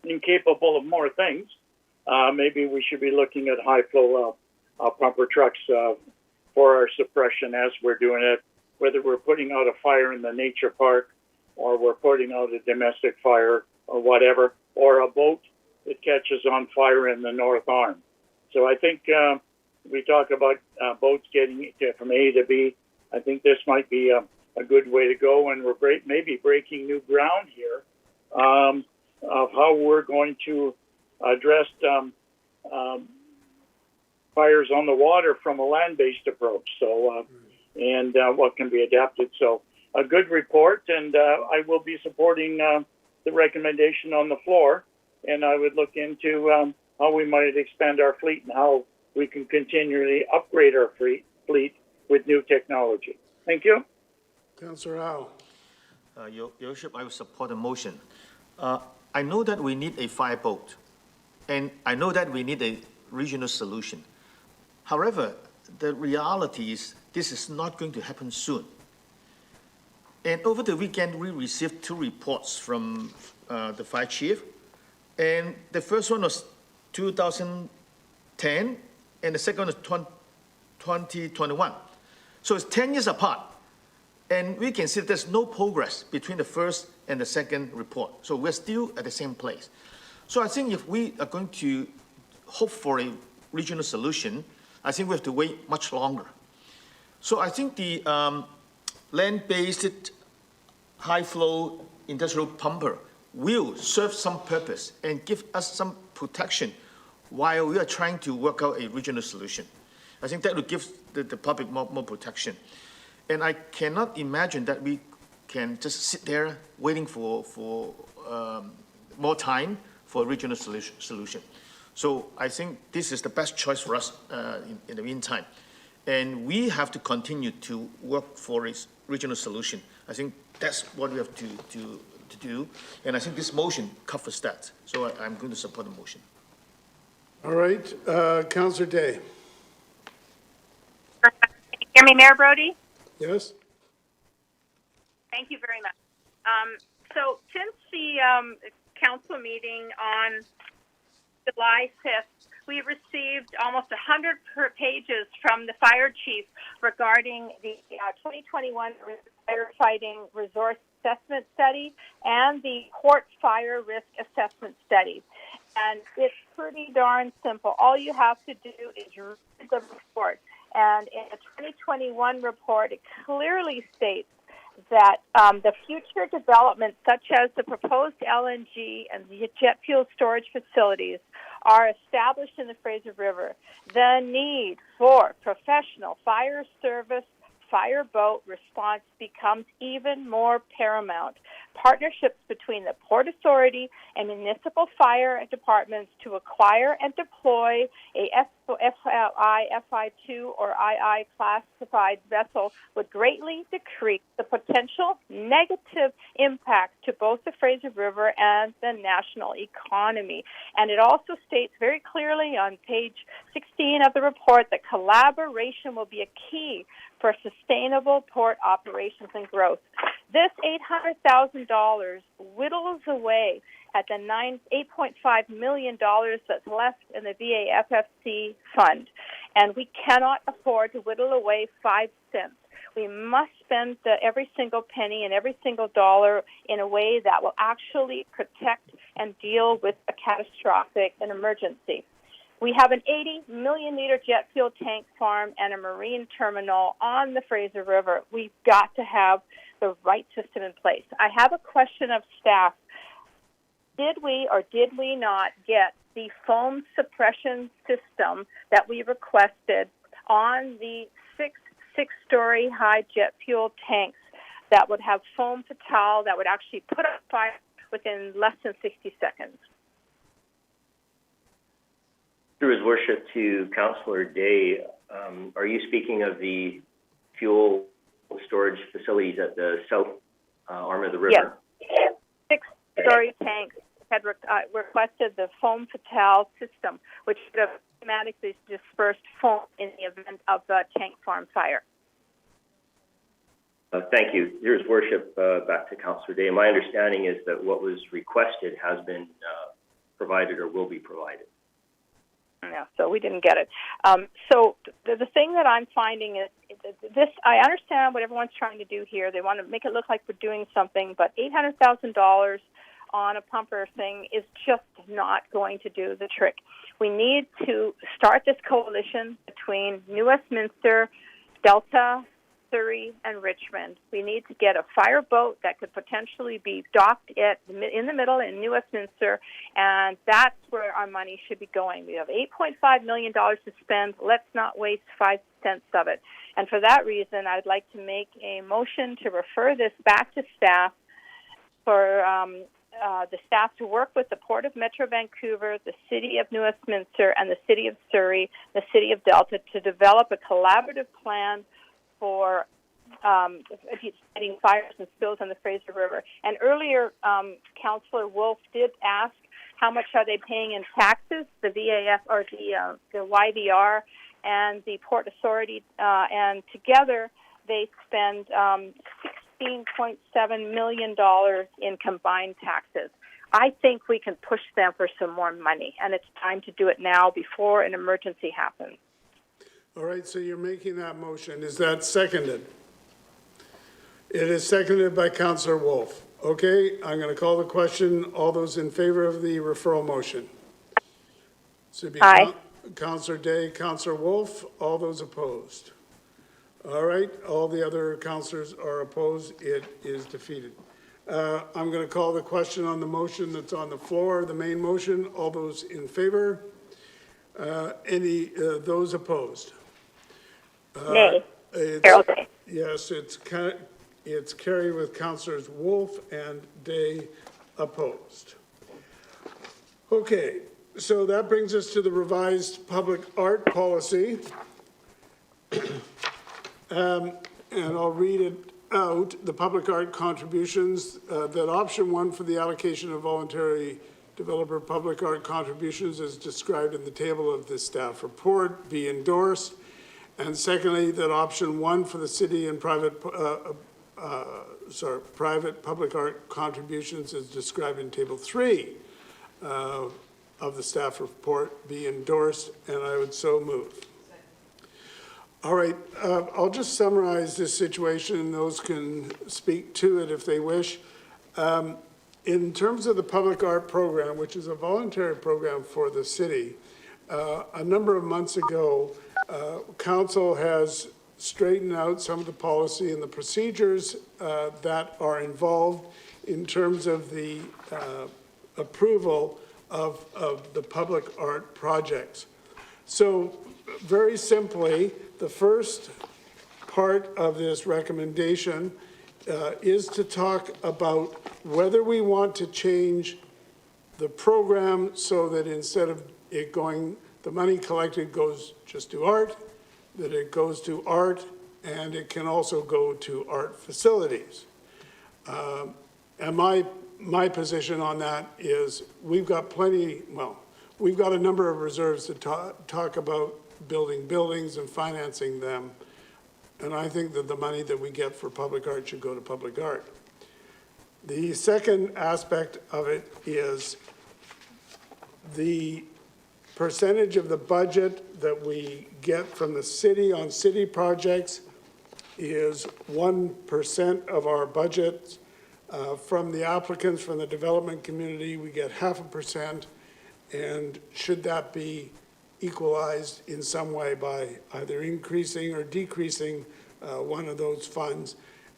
and capable of more things, maybe we should be looking at high flow pumper trucks for our suppression as we're doing it, whether we're putting out a fire in the nature park or we're putting out a domestic fire or whatever, or a boat that catches on fire in the North Arm. So I think we talk about boats getting from A to B. I think this might be a good way to go, and we're maybe breaking new ground here of how we're going to address fires on the water from a land-based approach. So, and what can be adapted. So, a good report, and I will be supporting the recommendation on the floor, and I would look into how we might expand our fleet and how we can continually upgrade our fleet fleet with new technology. Thank you. Councillor Howe. Your Worship, I will support the motion. I know that we need a fireboat, and I know that we need a regional solution. However, the reality is this is not going to happen soon. And over the weekend, we received 2 reports from the fire chief, and the first one was 2010, and the second one was 2021. So it's 10 years apart. And we can see that there's no progress between the first and the second report. So we're still at the same place. So I think if we are going to hope for a regional solution, I think we have to wait much longer. So I think the land-based high-flow industrial pumper will serve some purpose and give us some protection while we are trying to work out a regional solution. I think that will give the public more protection. And I cannot imagine that we can just sit there waiting for more time for a regional solution. So I think this is the best choice for us in the meantime. And we have to continue to work for a regional solution. I think that's what we have to do. And I think this motion covers that. So I'm going to support the motion. All right, Councillor Day. Can you hear me, Mayor Brody? Yes. Thank you very much. So since the council meeting on July 5th, we received almost 100 pages from the fire chief regarding the 2021 firefighting resource assessment study and the port fire risk assessment study. And it's pretty darn simple. All you have to do is read the report. And in the 2021 report, it clearly states that the future developments, such as the proposed LNG and the jet fuel storage facilities, are established in the Fraser River. The need for professional fire service, fire boat response becomes even more paramount. Partnerships between the Port Authority and municipal fire departments to acquire and deploy a FI, FI2, or II classified vessel would greatly decrease the potential negative impact to both the Fraser River and the national economy. And it also states very clearly on page 16 of the report that collaboration will be a key for sustainable port operations and growth. This $800,000 whittles away at the $8.5 million that's left in the VAFFC fund. And we cannot afford to whittle away 5 cents. We must spend every single penny and every single dollar in a way that will actually protect and deal with a catastrophic and emergency. We have an 80 million liter jet fuel tank farm and a marine terminal on the Fraser River. We've got to have the right system in place. I have a question of staff. Did we or did we not get the foam suppression system that we requested on the six-story high jet fuel tanks that would have foam fatale that would actually put out fire within less than 60 seconds? Through His Worship to Councillor Day, are you speaking of the fuel storage facilities at the south arm of the river? Yes. Six-story tanks had requested the foam fatale system, which would have automatically dispersed foam in the event of a tank farm fire. Thank you. Through His Worship, back to Councillor Day. My understanding is that what was requested has been provided or will be provided. Yeah, so we didn't get it. So the thing that I'm finding is this. I understand what everyone's trying to do here. They want to make it look like we're doing something, but $800,000 on a pumper thing is just not going to do the trick. We need to start this coalition between New Westminster, Delta, Surrey, and Richmond. We need to get a fire boat that could potentially be docked in the middle in New Westminster, and that's where our money should be going. We have $8.5 million to spend. Let's not waste 5 cents of it. And for that reason, I'd like to make a motion to refer this back to staff for the staff to work with the Port of Metro Vancouver, the City of New Westminster, and the City of Surrey, the City of Delta, to develop a collaborative plan for fighting fires and spills on the Fraser River. And earlier, Councillor Wolf did ask how much are they paying in taxes, the VAF or the YVR and the Port Authority, and together they spend $16.7 million in combined taxes. I think we can push them for some more money, and it's time to do it now before an emergency happens. All right, so you're making that motion. Is that seconded? It is seconded by Councillor Wolf. Okay, I'm going to call the question. All those in favor of the referral motion? So it'd be Aye. Councillor Day, Councillor Wolf. All those opposed? All right, all the other councillors are opposed. It is defeated. I'm going to call the question on the motion that's on the floor, the main motion. All those in favor? Those opposed? Nay. Carol Day. Yes, it's carried with Councillors Wolf and Day opposed. Okay, so that brings us to the revised public art policy. And I'll read it out. The public art contributions, that option 1 for the allocation of voluntary developer public art contributions as described in the table of the staff report be endorsed. And secondly, that option 1 for the city and private public art contributions as described in table 3 of the staff report be endorsed, and I would so move. All right, I'll just summarize this situation, and those can speak to it if they wish. In terms of the public art program, which is a voluntary program for the city, a number of months ago, Council has straightened out some of the policy and the procedures that are involved in terms of the approval of the public art projects. So very simply, the first part of this recommendation is to talk about whether we want to change the program so that instead of it going, the money collected goes just to art, that it goes to art, and it can also go to art facilities. And my position on that is we've got we've got a number of reserves to talk about building buildings and financing them. And I think that the money that we get for public art should go to public art. The second aspect of it is the percentage of the budget that we get from the city on city projects is 1% of our budget. From the applicants, from the development community, we get 0.5%. And should that be equalized in some way by either increasing or decreasing one of those funds?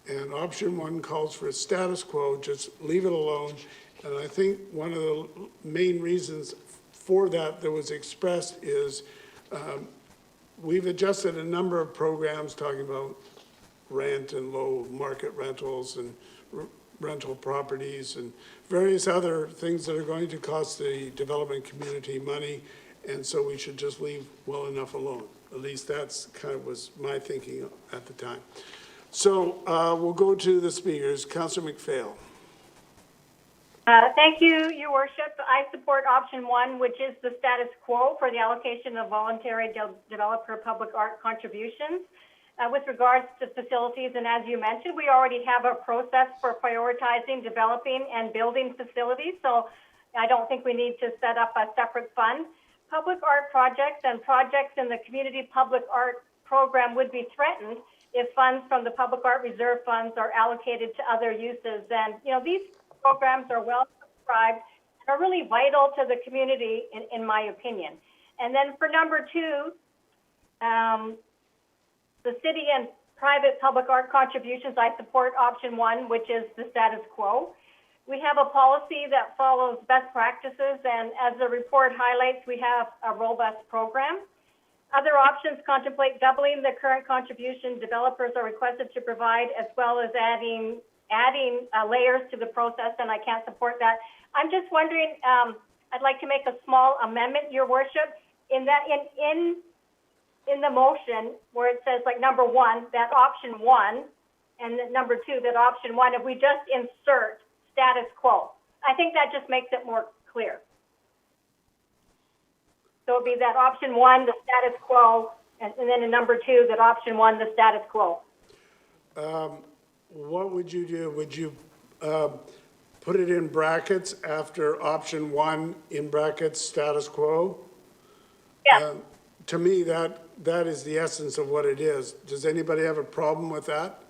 And option 1 calls for a status quo, just leave it alone. And I think one of the main reasons for that was expressed is we've adjusted a number of programs talking about rent and low market rentals and rental properties and various other things that are going to cost the development community money. And so we should just leave well enough alone. At least that's kind of was my thinking at the time. So we'll go to the speakers. Councillor McPhail. Thank you, Your Worship. I support option 1, which is the status quo for the allocation of voluntary developer public art contributions. With regards to facilities, and as you mentioned, we already have a process for prioritizing, developing, and building facilities, so I don't think we need to set up a separate fund. Public art projects and projects in the community public art program would be threatened if funds from the public art reserve funds are allocated to other uses. And, these programs are well subscribed and are really vital to the community, in my opinion. And then for number 2, the city and private public art contributions, I support option 1, which is the status quo. We have a policy that follows best practices, and as the report highlights, we have a robust program. Other options contemplate doubling the current contribution developers are requested to provide, as well as adding adding layers to the process, and I can't support that. I'm just wondering, I'd like to make a small amendment, Your Worship, in that in the motion where it says like number 1, that option 1, and then number 2, that option 1, if we just insert status quo, I think that just makes it more clear. So it'd be that option 1, the status quo, and then in number 2, that option 1, the status quo. What would you do? Would you put it in brackets after option 1 in brackets status quo? Yeah. To me, that is the essence of what it is. Does anybody have a problem with that?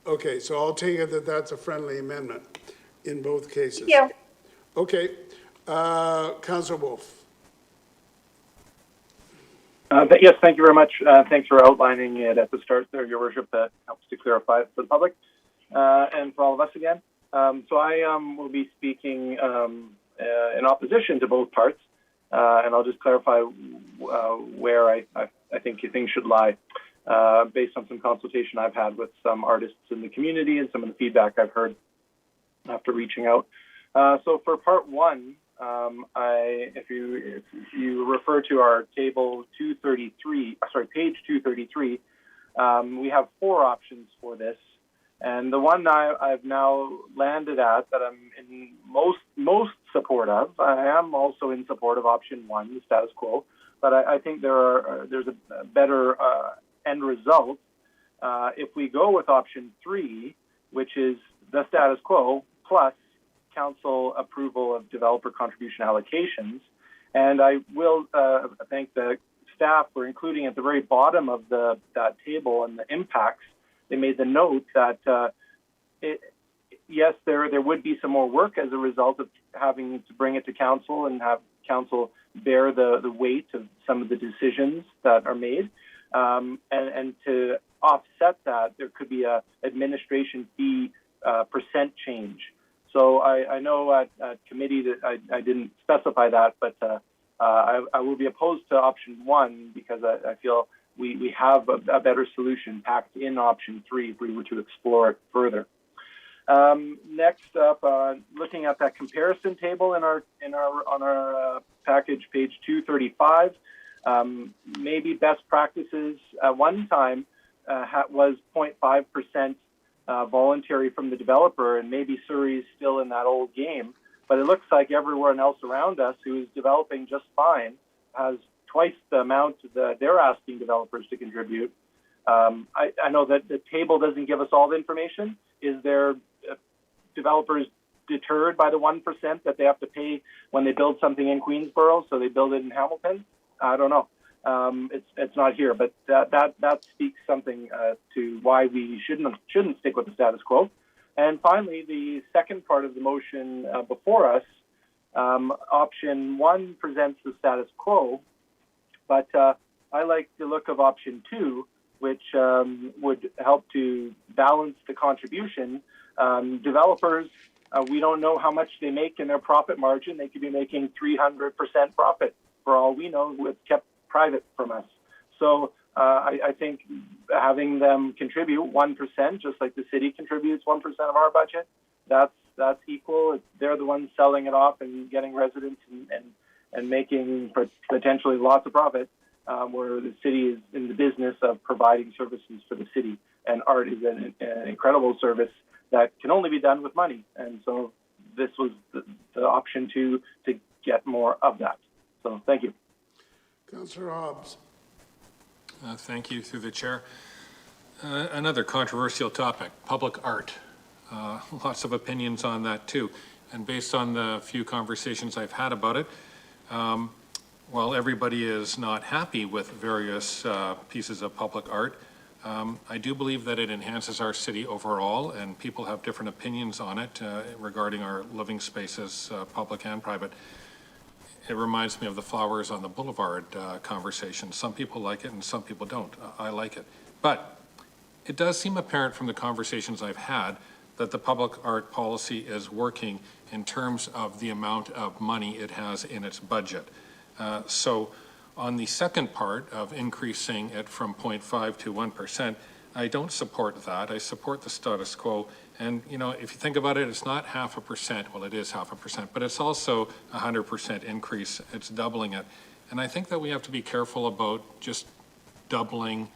Okay, so I'll take it that that's a friendly amendment in both cases. Thank you. Okay, Councillor Wolf. Yes, thank you very much. Thanks for outlining it at the start there, Your Worship. That helps to clarify it for the public and for all of us again. So I will be speaking in opposition to both parts, and I'll just clarify where I think things should lie based on some consultation I've had with some artists in the community and some of the feedback I've heard after reaching out. So for part 1, if you refer to our table 233, page 233, we have 4 options for this, and the one I've now landed at that I'm in most support of. I am also in support of option 1, the status quo, but I think there's a better end result if we go with option 3, which is the status quo plus council approval of developer contribution allocations. And I will thank the staff for including at the very bottom of that table and the impacts. They made the note that yes, there would be some more work as a result of having to bring it to council and have council bear the weight of some of the decisions that are made. And to offset that, there could be a administration fee percent change. So I know at committee that I didn't specify that, but I will be opposed to option 1 because I feel we have a better solution packed in option 3 if we were to explore it further. Next up, looking at that comparison table on our package, page 235, maybe best practices at one time was 0.5% voluntary from the developer, and maybe Surrey's still in that old game, but it looks like everyone else around us who is developing just fine has twice the amount that they're asking developers to contribute. I know that the table doesn't give us all the information. Is there developers deterred by the 1% that they have to pay when they build something in Queensborough, so they build it in Hamilton? I don't know. It's not here, but that speaks something to why we shouldn't stick with the status quo. And finally, the second part of the motion before us, option 1 presents the status quo, but I like the look of option 2, which would help to balance the contribution. Developers, we don't know how much they make in their profit margin. They could be making 300% profit for all we know, with kept private from us. So I think having them contribute 1%, just like the city contributes 1% of our budget, that's equal. They're the ones selling it off and getting residents and making potentially lots of profit, where the city is in the business of providing services for the city. And art is an incredible service that can only be done with money. And so this was the option to get more of that. So thank you. Councillor Hobbs. Thank you, through the chair. Another controversial topic, public art. Lots of opinions on that too. And based on the few conversations I've had about it, while everybody is not happy with various pieces of public art, I do believe that it enhances our city overall, and people have different opinions on it regarding our living spaces, public and private. It reminds me of the flowers on the boulevard conversation. Some people like it and some people don't. I like it. But it does seem apparent from the conversations I've had that the public art policy is working in terms of the amount of money it has in its budget. So on the second part of increasing it from 0.5 to 1%, I don't support that. I support the status quo. And, you know, if you think about it, it's not 0.5%. Well, it is 0.5%, but it's also 100% increase. It's doubling it. And I think that we have to be careful about just doubling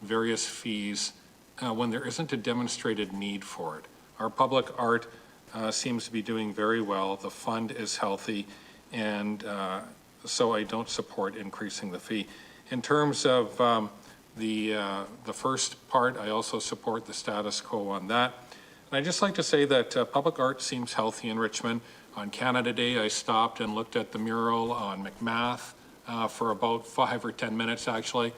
various fees when there isn't a demonstrated need for it. Our public art seems to be doing very well. The fund is healthy, and so I don't support increasing the fee. In terms of the first part, I also support the status quo on that. And I'd just like to say that public art seems healthy in Richmond. On Canada Day, I stopped and looked at the mural on McMath for about 5 or 10 minutes, actually.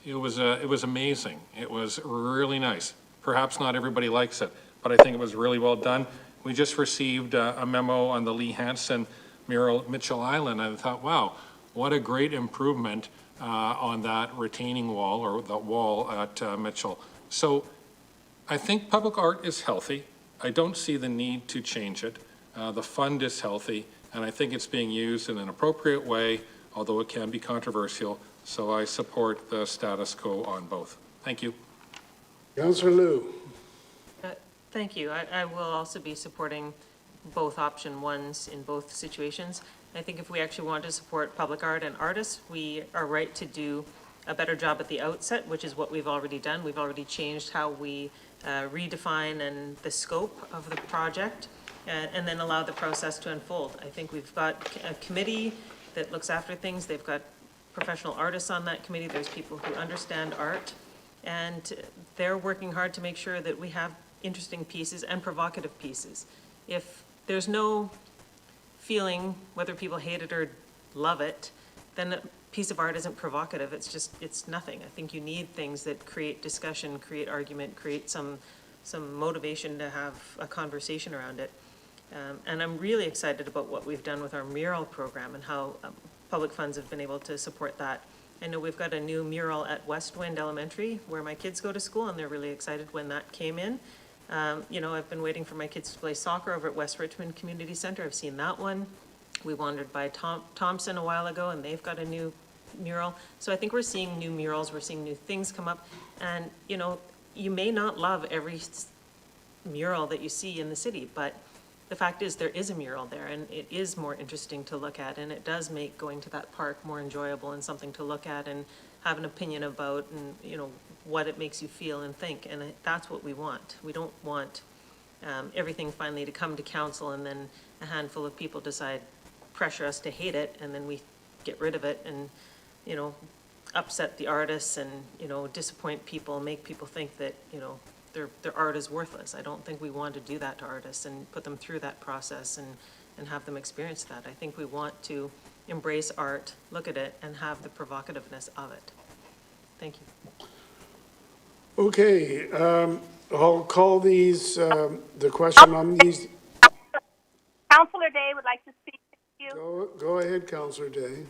It was amazing. It was really nice. Perhaps not everybody likes it, but I think it was really well done. We just received a memo on the Lee Hansen mural at Mitchell Island, and I thought, wow, what a great improvement on that retaining wall, or the wall at Mitchell. So I think public art is healthy. I don't see the need to change it. The fund is healthy, and I think it's being used in an appropriate way, although it can be controversial. So I support the status quo on both. Thank you. Councillor Liu. Thank you. I will also be supporting both option ones in both situations. I think if we actually want to support public art and artists, we are right to do a better job at the outset, which is what we've already done. We've already changed how we redefine and the scope of the project, and then allow the process to unfold. I think we've got a committee that looks after things. They've got professional artists on that committee. There's people who understand art, and they're working hard to make sure that we have interesting pieces and provocative pieces. If there's no feeling whether people hate it or love it, then a piece of art isn't provocative. It's nothing. I think you need things that create discussion, create argument, create some motivation to have a conversation around it. And I'm really excited about what we've done with our mural program and how public funds have been able to support that. I know we've got a new mural at West Wind Elementary where my kids go to school, and they're really excited when that came in. You know, I've been waiting for my kids to play soccer over at West Richmond Community Center. I've seen that one. We wandered by Thompson a while ago, and they've got a new mural. So I think we're seeing new murals, we're seeing new things come up. And, you know, you may not love every mural that you see in the city, but the fact is there is a mural there, and it is more interesting to look at, and it does make going to that park more enjoyable and something to look at and have an opinion about, and, you know, what it makes you feel and think. And that's what we want. We don't want everything finally to come to council and then a handful of people decide, pressure us to hate it, and then we get rid of it and, you know, upset the artists and, you know, disappoint people, make people think that, you know, their art is worthless. I don't think we want to do that to artists and put them through that process and have them experience that. I think we want to embrace art, look at it, and have the provocativeness of it. Thank you. Okay, I'll call these, the question on these. Councillor Day would like to speak to you. Go ahead, Councillor Day.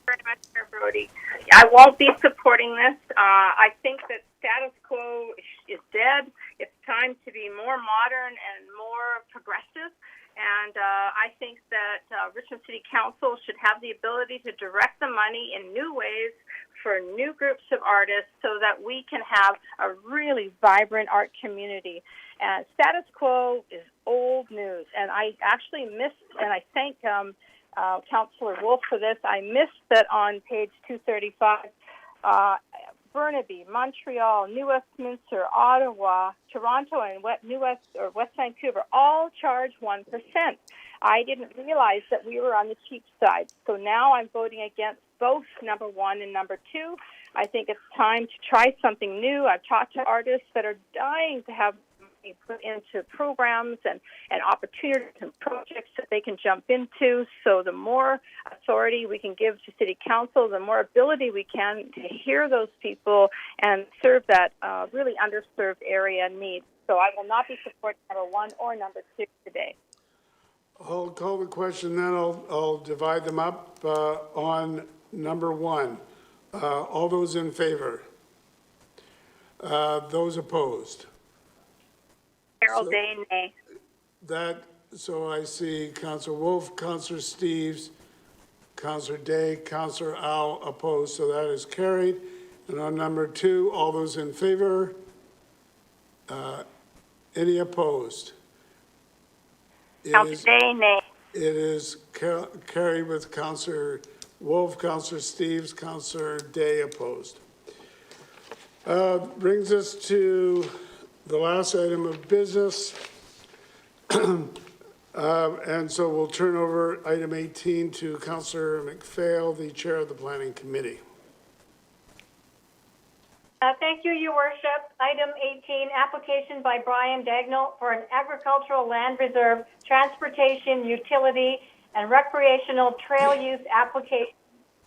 Very much, Mayor Brody. I won't be supporting this. I think that status quo is dead. It's time to be more modern and more progressive. And I think that Richmond City Council should have the ability to direct the money in new ways for new groups of artists so that we can have a really vibrant art community. And status quo is old news. And I actually missed, and I thank Councillor Wolf for this, I missed that on page 235, Burnaby, Montreal, New Westminster, Ottawa, Toronto, and West Vancouver all charge 1%. I didn't realize that we were on the cheap side. So now I'm voting against both number 1 and number 2. I think it's time to try something new. I've talked to artists that are dying to have money put into programs and opportunities and projects that they can jump into. So the more authority we can give to City Council, the more ability we can to hear those people and serve that really underserved area need. So I will not be supporting number 1 or number 2 today. I'll call the question, then I'll divide them up on number 1. All those in favor? Those opposed? Carol Day, nay. So I see Councillor Wolf, Councillor Steves, Councillor Day, Councillor Au opposed, so that is carried. And on number 2, all those in favor? Any opposed? Councillor Day, nay. It is carried with Councillor Wolf, Councillor Steves, Councillor Day opposed. Brings us to the last item of business. And so we'll turn over item 18 to Councillor McPhail, the Chair of the Planning Committee. Thank you, Your Worship. Item 18, application by Brian Dagnall for an agricultural land reserve, transportation, utility, and recreational trail use application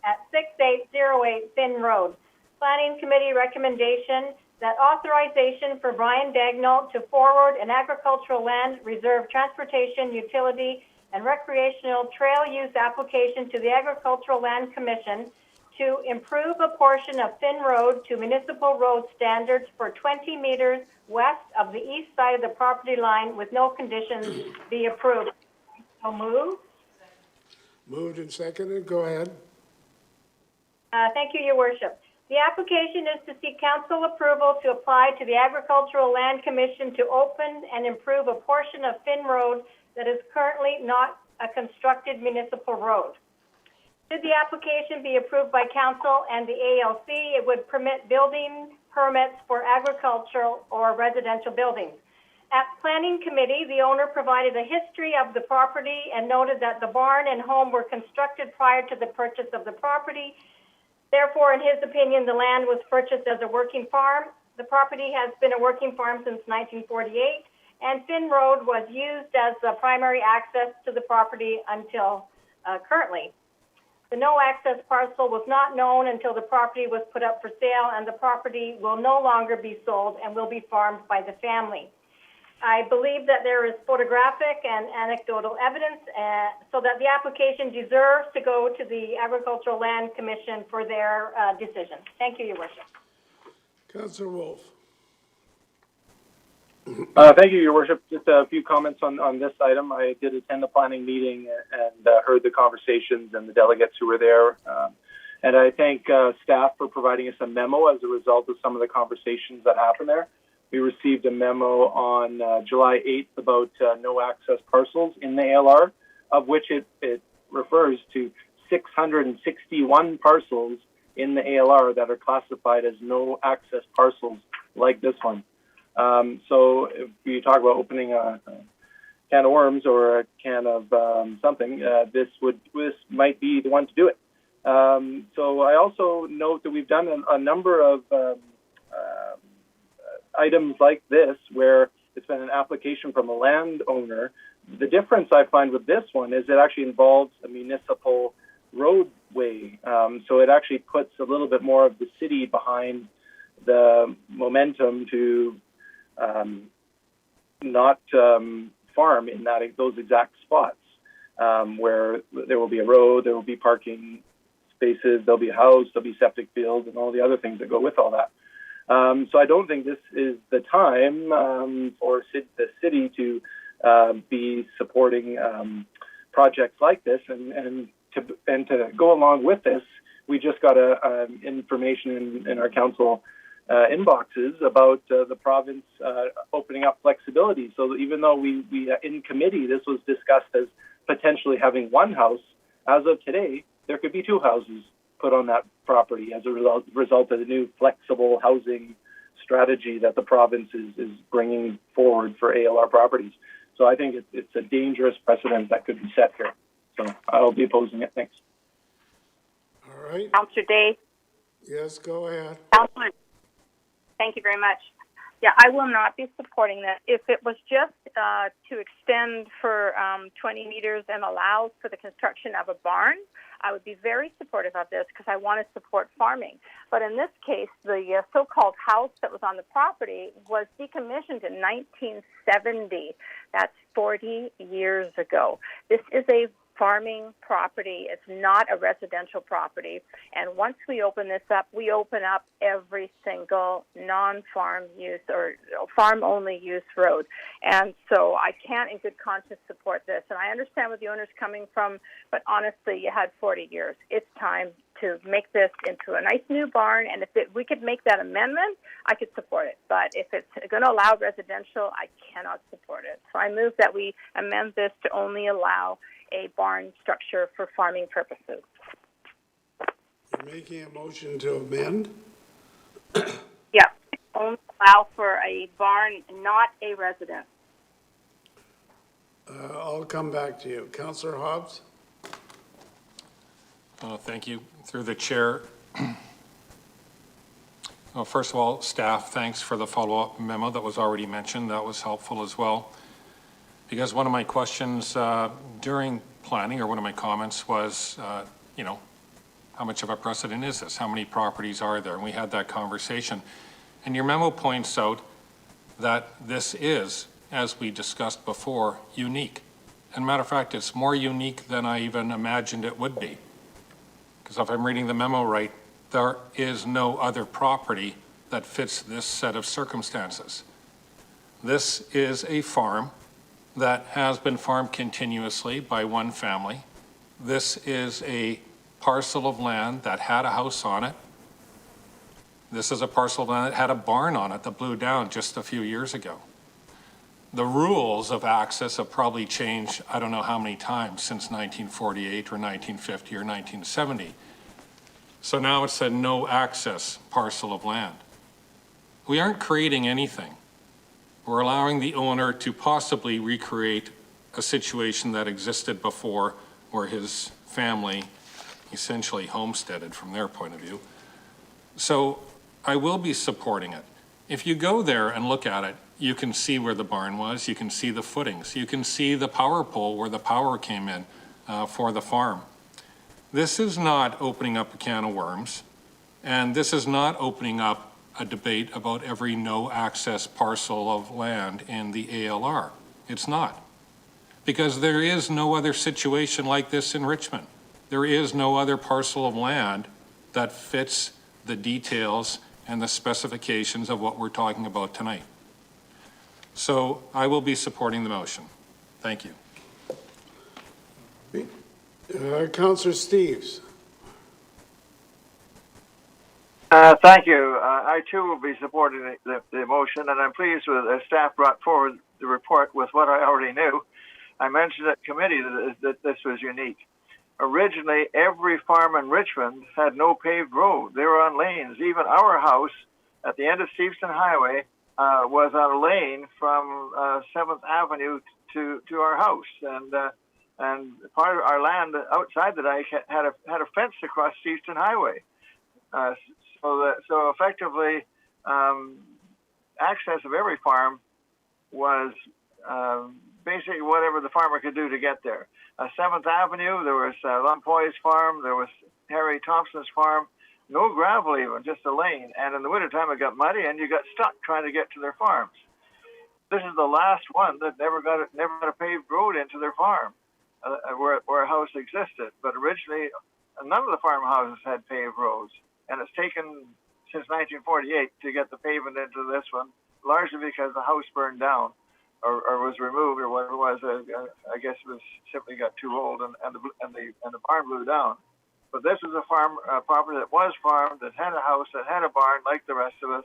at 6808 Finn Road. Planning Committee recommendation that authorization for Brian Dagnall to forward an agricultural land reserve, transportation, utility, and recreational trail use application to the Agricultural Land Commission to improve a portion of Finn Road to municipal road standards for 20 meters west of the east side of the property line with no conditions be approved. So moved. Moved and seconded. Go ahead. Thank you, Your Worship. The application is to seek council approval to apply to the Agricultural Land Commission to open and improve a portion of Finn Road that is currently not a constructed municipal road. Should the application be approved by council and the ALC, it would permit building permits for agricultural or residential buildings. At Planning Committee, the owner provided a history of the property and noted that the barn and home were constructed prior to the purchase of the property. Therefore, in his opinion, the land was purchased as a working farm. The property has been a working farm since 1948, and Finn Road was used as the primary access to the property until currently. The no-access parcel was not known until the property was put up for sale, and the property will no longer be sold and will be farmed by the family. I believe that there is photographic and anecdotal evidence so that the application deserves to go to the Agricultural Land Commission for their decision. Thank you, Your Worship. Councillor Wolf. Thank you, Your Worship. Just a few comments on this item. I did attend the planning meeting and heard the conversations and the delegates who were there. And I thank staff for providing us a memo as a result of some of the conversations that happened there. We received a memo on July 8th about no access parcels in the ALR, of which it refers to 661 parcels in the ALR that are classified as no access parcels like this one. So if you talk about opening a can of worms or a can of something, this might be the one to do it. So I also note that we've done a number of items like this where it's been an application from a landowner. The difference I find with this one is it actually involves a municipal roadway. So it actually puts a little bit more of the city behind the momentum to not farm in those exact spots where there will be a road, there will be parking spaces, there'll be a house, there'll be septic fields, and all the other things that go with all that. So I don't think this is the time for the city to be supporting projects like this. And to go along with this, we just got information in our council inboxes about the province opening up flexibility. So even though we in committee, this was discussed as potentially having one house, as of today, there could be two houses put on that property as a result of the new flexible housing strategy that the province is bringing forward for ALR properties. So I think it's a dangerous precedent that could be set here. So I'll be opposing it. Thanks. All right. Councillor Day. Yes, go ahead. Councillor. Thank you very much. Yeah, I will not be supporting that. If it was just to extend for 20 meters and allow for the construction of a barn, I would be very supportive of this because I want to support farming. But in this case, the so-called house that was on the property was decommissioned in 1970. That's 40 years ago. This is a farming property. It's not a residential property. And once we open this up, we open up every single non-farm use or farm-only use road. And so I can't in good conscience support this. And I understand where the owner's coming from, but honestly, you had 40 years. It's time to make this into a nice new barn, and if we could make that amendment, I could support it. But if it's going to allow residential, I cannot support it. So I move that we amend this to only allow a barn structure for farming purposes. You're making a motion to amend? Yeah, only allow for a barn, not a residence. I'll come back to you. Councillor Hobbs? Thank you. Through the chair. Well, first of all, staff, thanks for the follow-up memo that was already mentioned. That was helpful as well. Because one of my questions during planning, or one of my comments was, you know, how much of a precedent is this? How many properties are there? And we had that conversation. And your memo points out that this is, as we discussed before, unique. And matter of fact, it's more unique than I even imagined it would be. Because if I'm reading the memo right, there is no other property that fits this set of circumstances. This is a farm that has been farmed continuously by one family. This is a parcel of land that had a house on it. This is a parcel of land that had a barn on it that blew down just a few years ago. The rules of access have probably changed, I don't know how many times, since 1948 or 1950 or 1970. So now it's a no access parcel of land. We aren't creating anything. We're allowing the owner to possibly recreate a situation that existed before, where his family essentially homesteaded from their point of view. So I will be supporting it. If you go there and look at it, you can see where the barn was, you can see the footings, you can see the power pole where the power came in for the farm. This is not opening up a can of worms, and this is not opening up a debate about every no access parcel of land in the ALR. It's not. Because there is no other situation like this in Richmond. There is no other parcel of land that fits the details and the specifications of what we're talking about tonight. So I will be supporting the motion. Thank you. Councillor Steves. Thank you. I too will be supporting the motion, and I'm pleased with staff brought forward the report with what I already knew. I mentioned at committee that this was unique. Originally, every farm in Richmond had no paved road. They were on lanes. Even our house at the end of Steveston Highway was on a lane from 7th Avenue to our house, and part of our land outside the dike had a fence across Steveston Highway. So effectively, access of every farm was basically whatever the farmer could do to get there. 7th Avenue, there was Lumpoy's farm, there was Harry Thompson's farm, no gravel even, just a lane. And in the wintertime, it got muddy, and you got stuck trying to get to their farms. This is the last one that never got a paved road into their farm, where a house existed. But originally, none of the farmhouses had paved roads, and it's taken since 1948 to get the pavement into this one, largely because the house burned down or was removed or whatever it was. I guess it was simply got too old, and the barn blew down. But this is a farm property that was farmed, that had a house, that had a barn like the rest of us,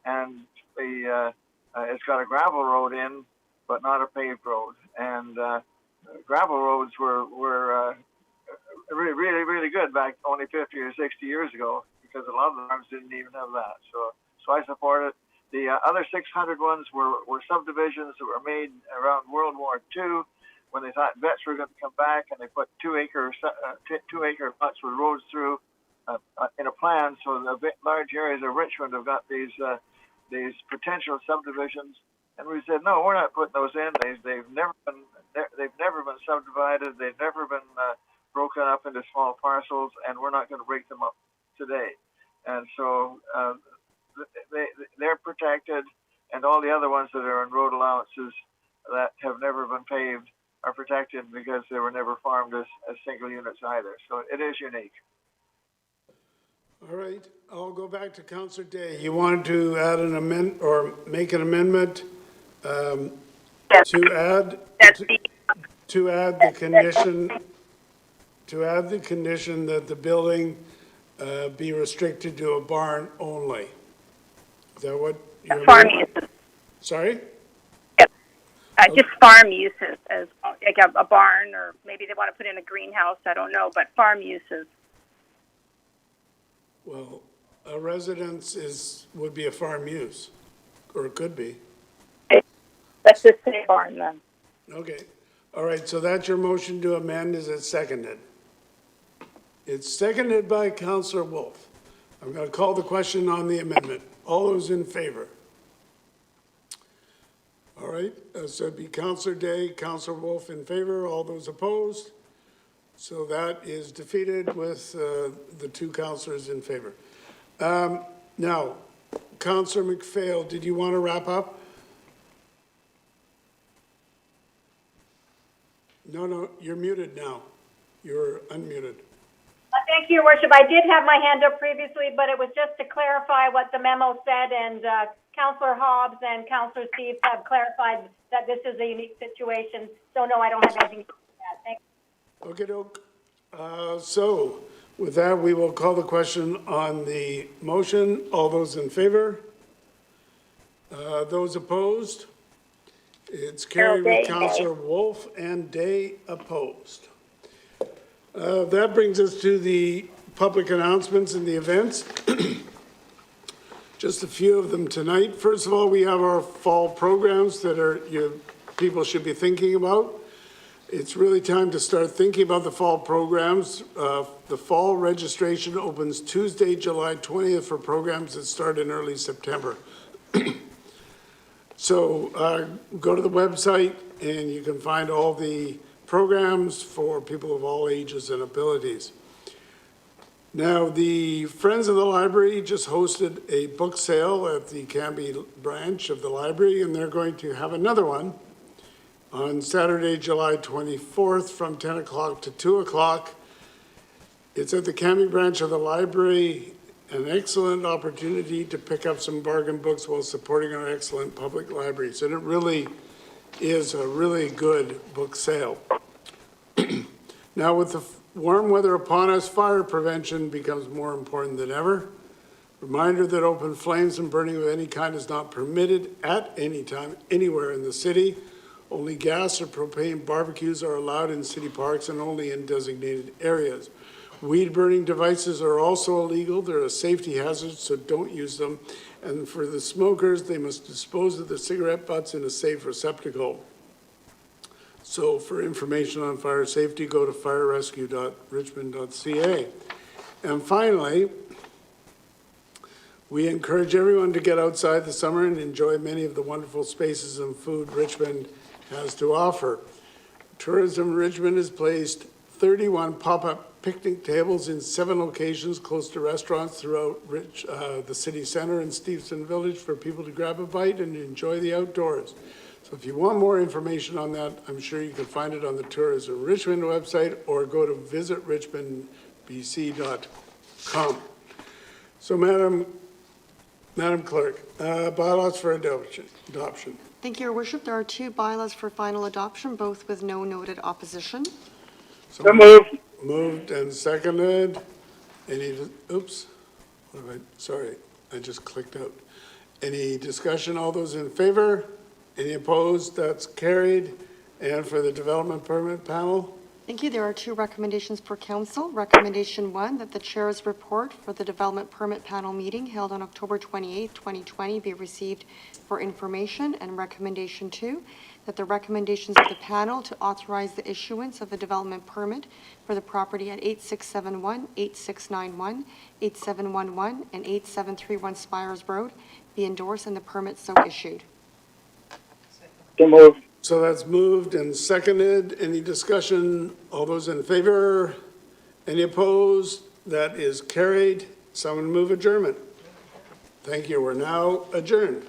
and it's got a gravel road in, but not a paved road. And gravel roads were really, really, really good back only 50 or 60 years ago, because a lot of the farms didn't even have that. So I support it. The other 600 ones were subdivisions that were made around World War II, when they thought vets were going to come back, and they put 2 acre lots with roads through in a plan. So the large areas of Richmond have got these potential subdivisions, and we said no, we're not putting those in. They've never been subdivided. They've never been broken up into small parcels, and we're not going to break them up today. And so they're protected, and all the other ones that are in road allowances that have never been paved are protected because they were never farmed as single units either. So it is unique. All right, I'll go back to Councillor Day. You wanted to add an amendment or make an amendment to add the condition that the building be restricted to a barn only. Is that what you're... Farm uses. Sorry? Just farm uses, as like a barn, or maybe they want to put in a greenhouse. I don't know, but farm uses. Well, a residence would be a farm use, or it could be. Let's just say barn then. Okay. All right, so that's your motion to amend. Is it seconded? It's seconded by Councillor Wolf. I'm going to call the question on the amendment. All those in favor? All right, so it'd be Councillor Day, Councillor Wolf in favor, all those opposed. So that is defeated with the two councillors in favor. Now, Councillor McPhail, did you want to wrap up? No, you're muted now. You're unmuted. Thank you, Your Worship. I did have my hand up previously, but it was just to clarify what the memo said, and Councillor Hobbs and Councillor Steve have clarified that this is a unique situation. So no, I don't have anything to add. Thank you. Okay, doke. So with that, we will call the question on the motion. All those in favor? Those opposed? It's carried with Councillor Wolf and Day opposed. That brings us to the public announcements and the events. Just a few of them tonight. First of all, we have our fall programs that people should be thinking about. It's really time to start thinking about the fall programs. The fall registration opens Tuesday, July 20th for programs that start in early September. So go to the website and you can find all the programs for people of all ages and abilities. Now, the Friends of the Library just hosted a book sale at the Cambie branch of the library, and they're going to have another one on Saturday, July 24th from 10 o'clock to 2 o'clock. It's at the Cambie branch of the library, an excellent opportunity to pick up some bargain books while supporting our excellent public libraries. And it really is a really good book sale. Now, with the warm weather upon us, fire prevention becomes more important than ever. Reminder that open flames and burning of any kind is not permitted at any time, anywhere in the city. Only gas or propane barbecues are allowed in city parks and only in designated areas. Weed burning devices are also illegal. They're a safety hazard, so don't use them. And for the smokers, they must dispose of the cigarette butts in a safe receptacle. So for information on fire safety, go to firerescue.richmond.ca. And finally, we encourage everyone to get outside this summer and enjoy many of the wonderful spaces and food Richmond has to offer. Tourism Richmond has placed 31 pop-up picnic tables in 7 locations close to restaurants throughout the city center and Stevenson Village for people to grab a bite and enjoy the outdoors. So if you want more information on that, I'm sure you can find it on the Tourism Richmond website or go to visitrichmondbc.com. So Madam Clerk, bylaws for adoption. Thank you, Your Worship. There are 2 bylaws for final adoption, both with no noted opposition. So moved. Moved and seconded. Sorry, I just clicked out. Any discussion? All those in favor? Any opposed? That's carried. And for the development permit panel? Thank you. There are 2 recommendations for council. Recommendation 1, that the chair's report for the development permit panel meeting held on October 28, 2020 be received for information. And recommendation 2, that the recommendations of the panel to authorize the issuance of a development permit for the property at 8671, 8691, 8711, and 8731 Spires Road be endorsed and the permit so issued. So moved. So that's moved and seconded. Any discussion? All those in favor? Any opposed? That is carried. Someone move adjournment. Thank you. We're now adjourned.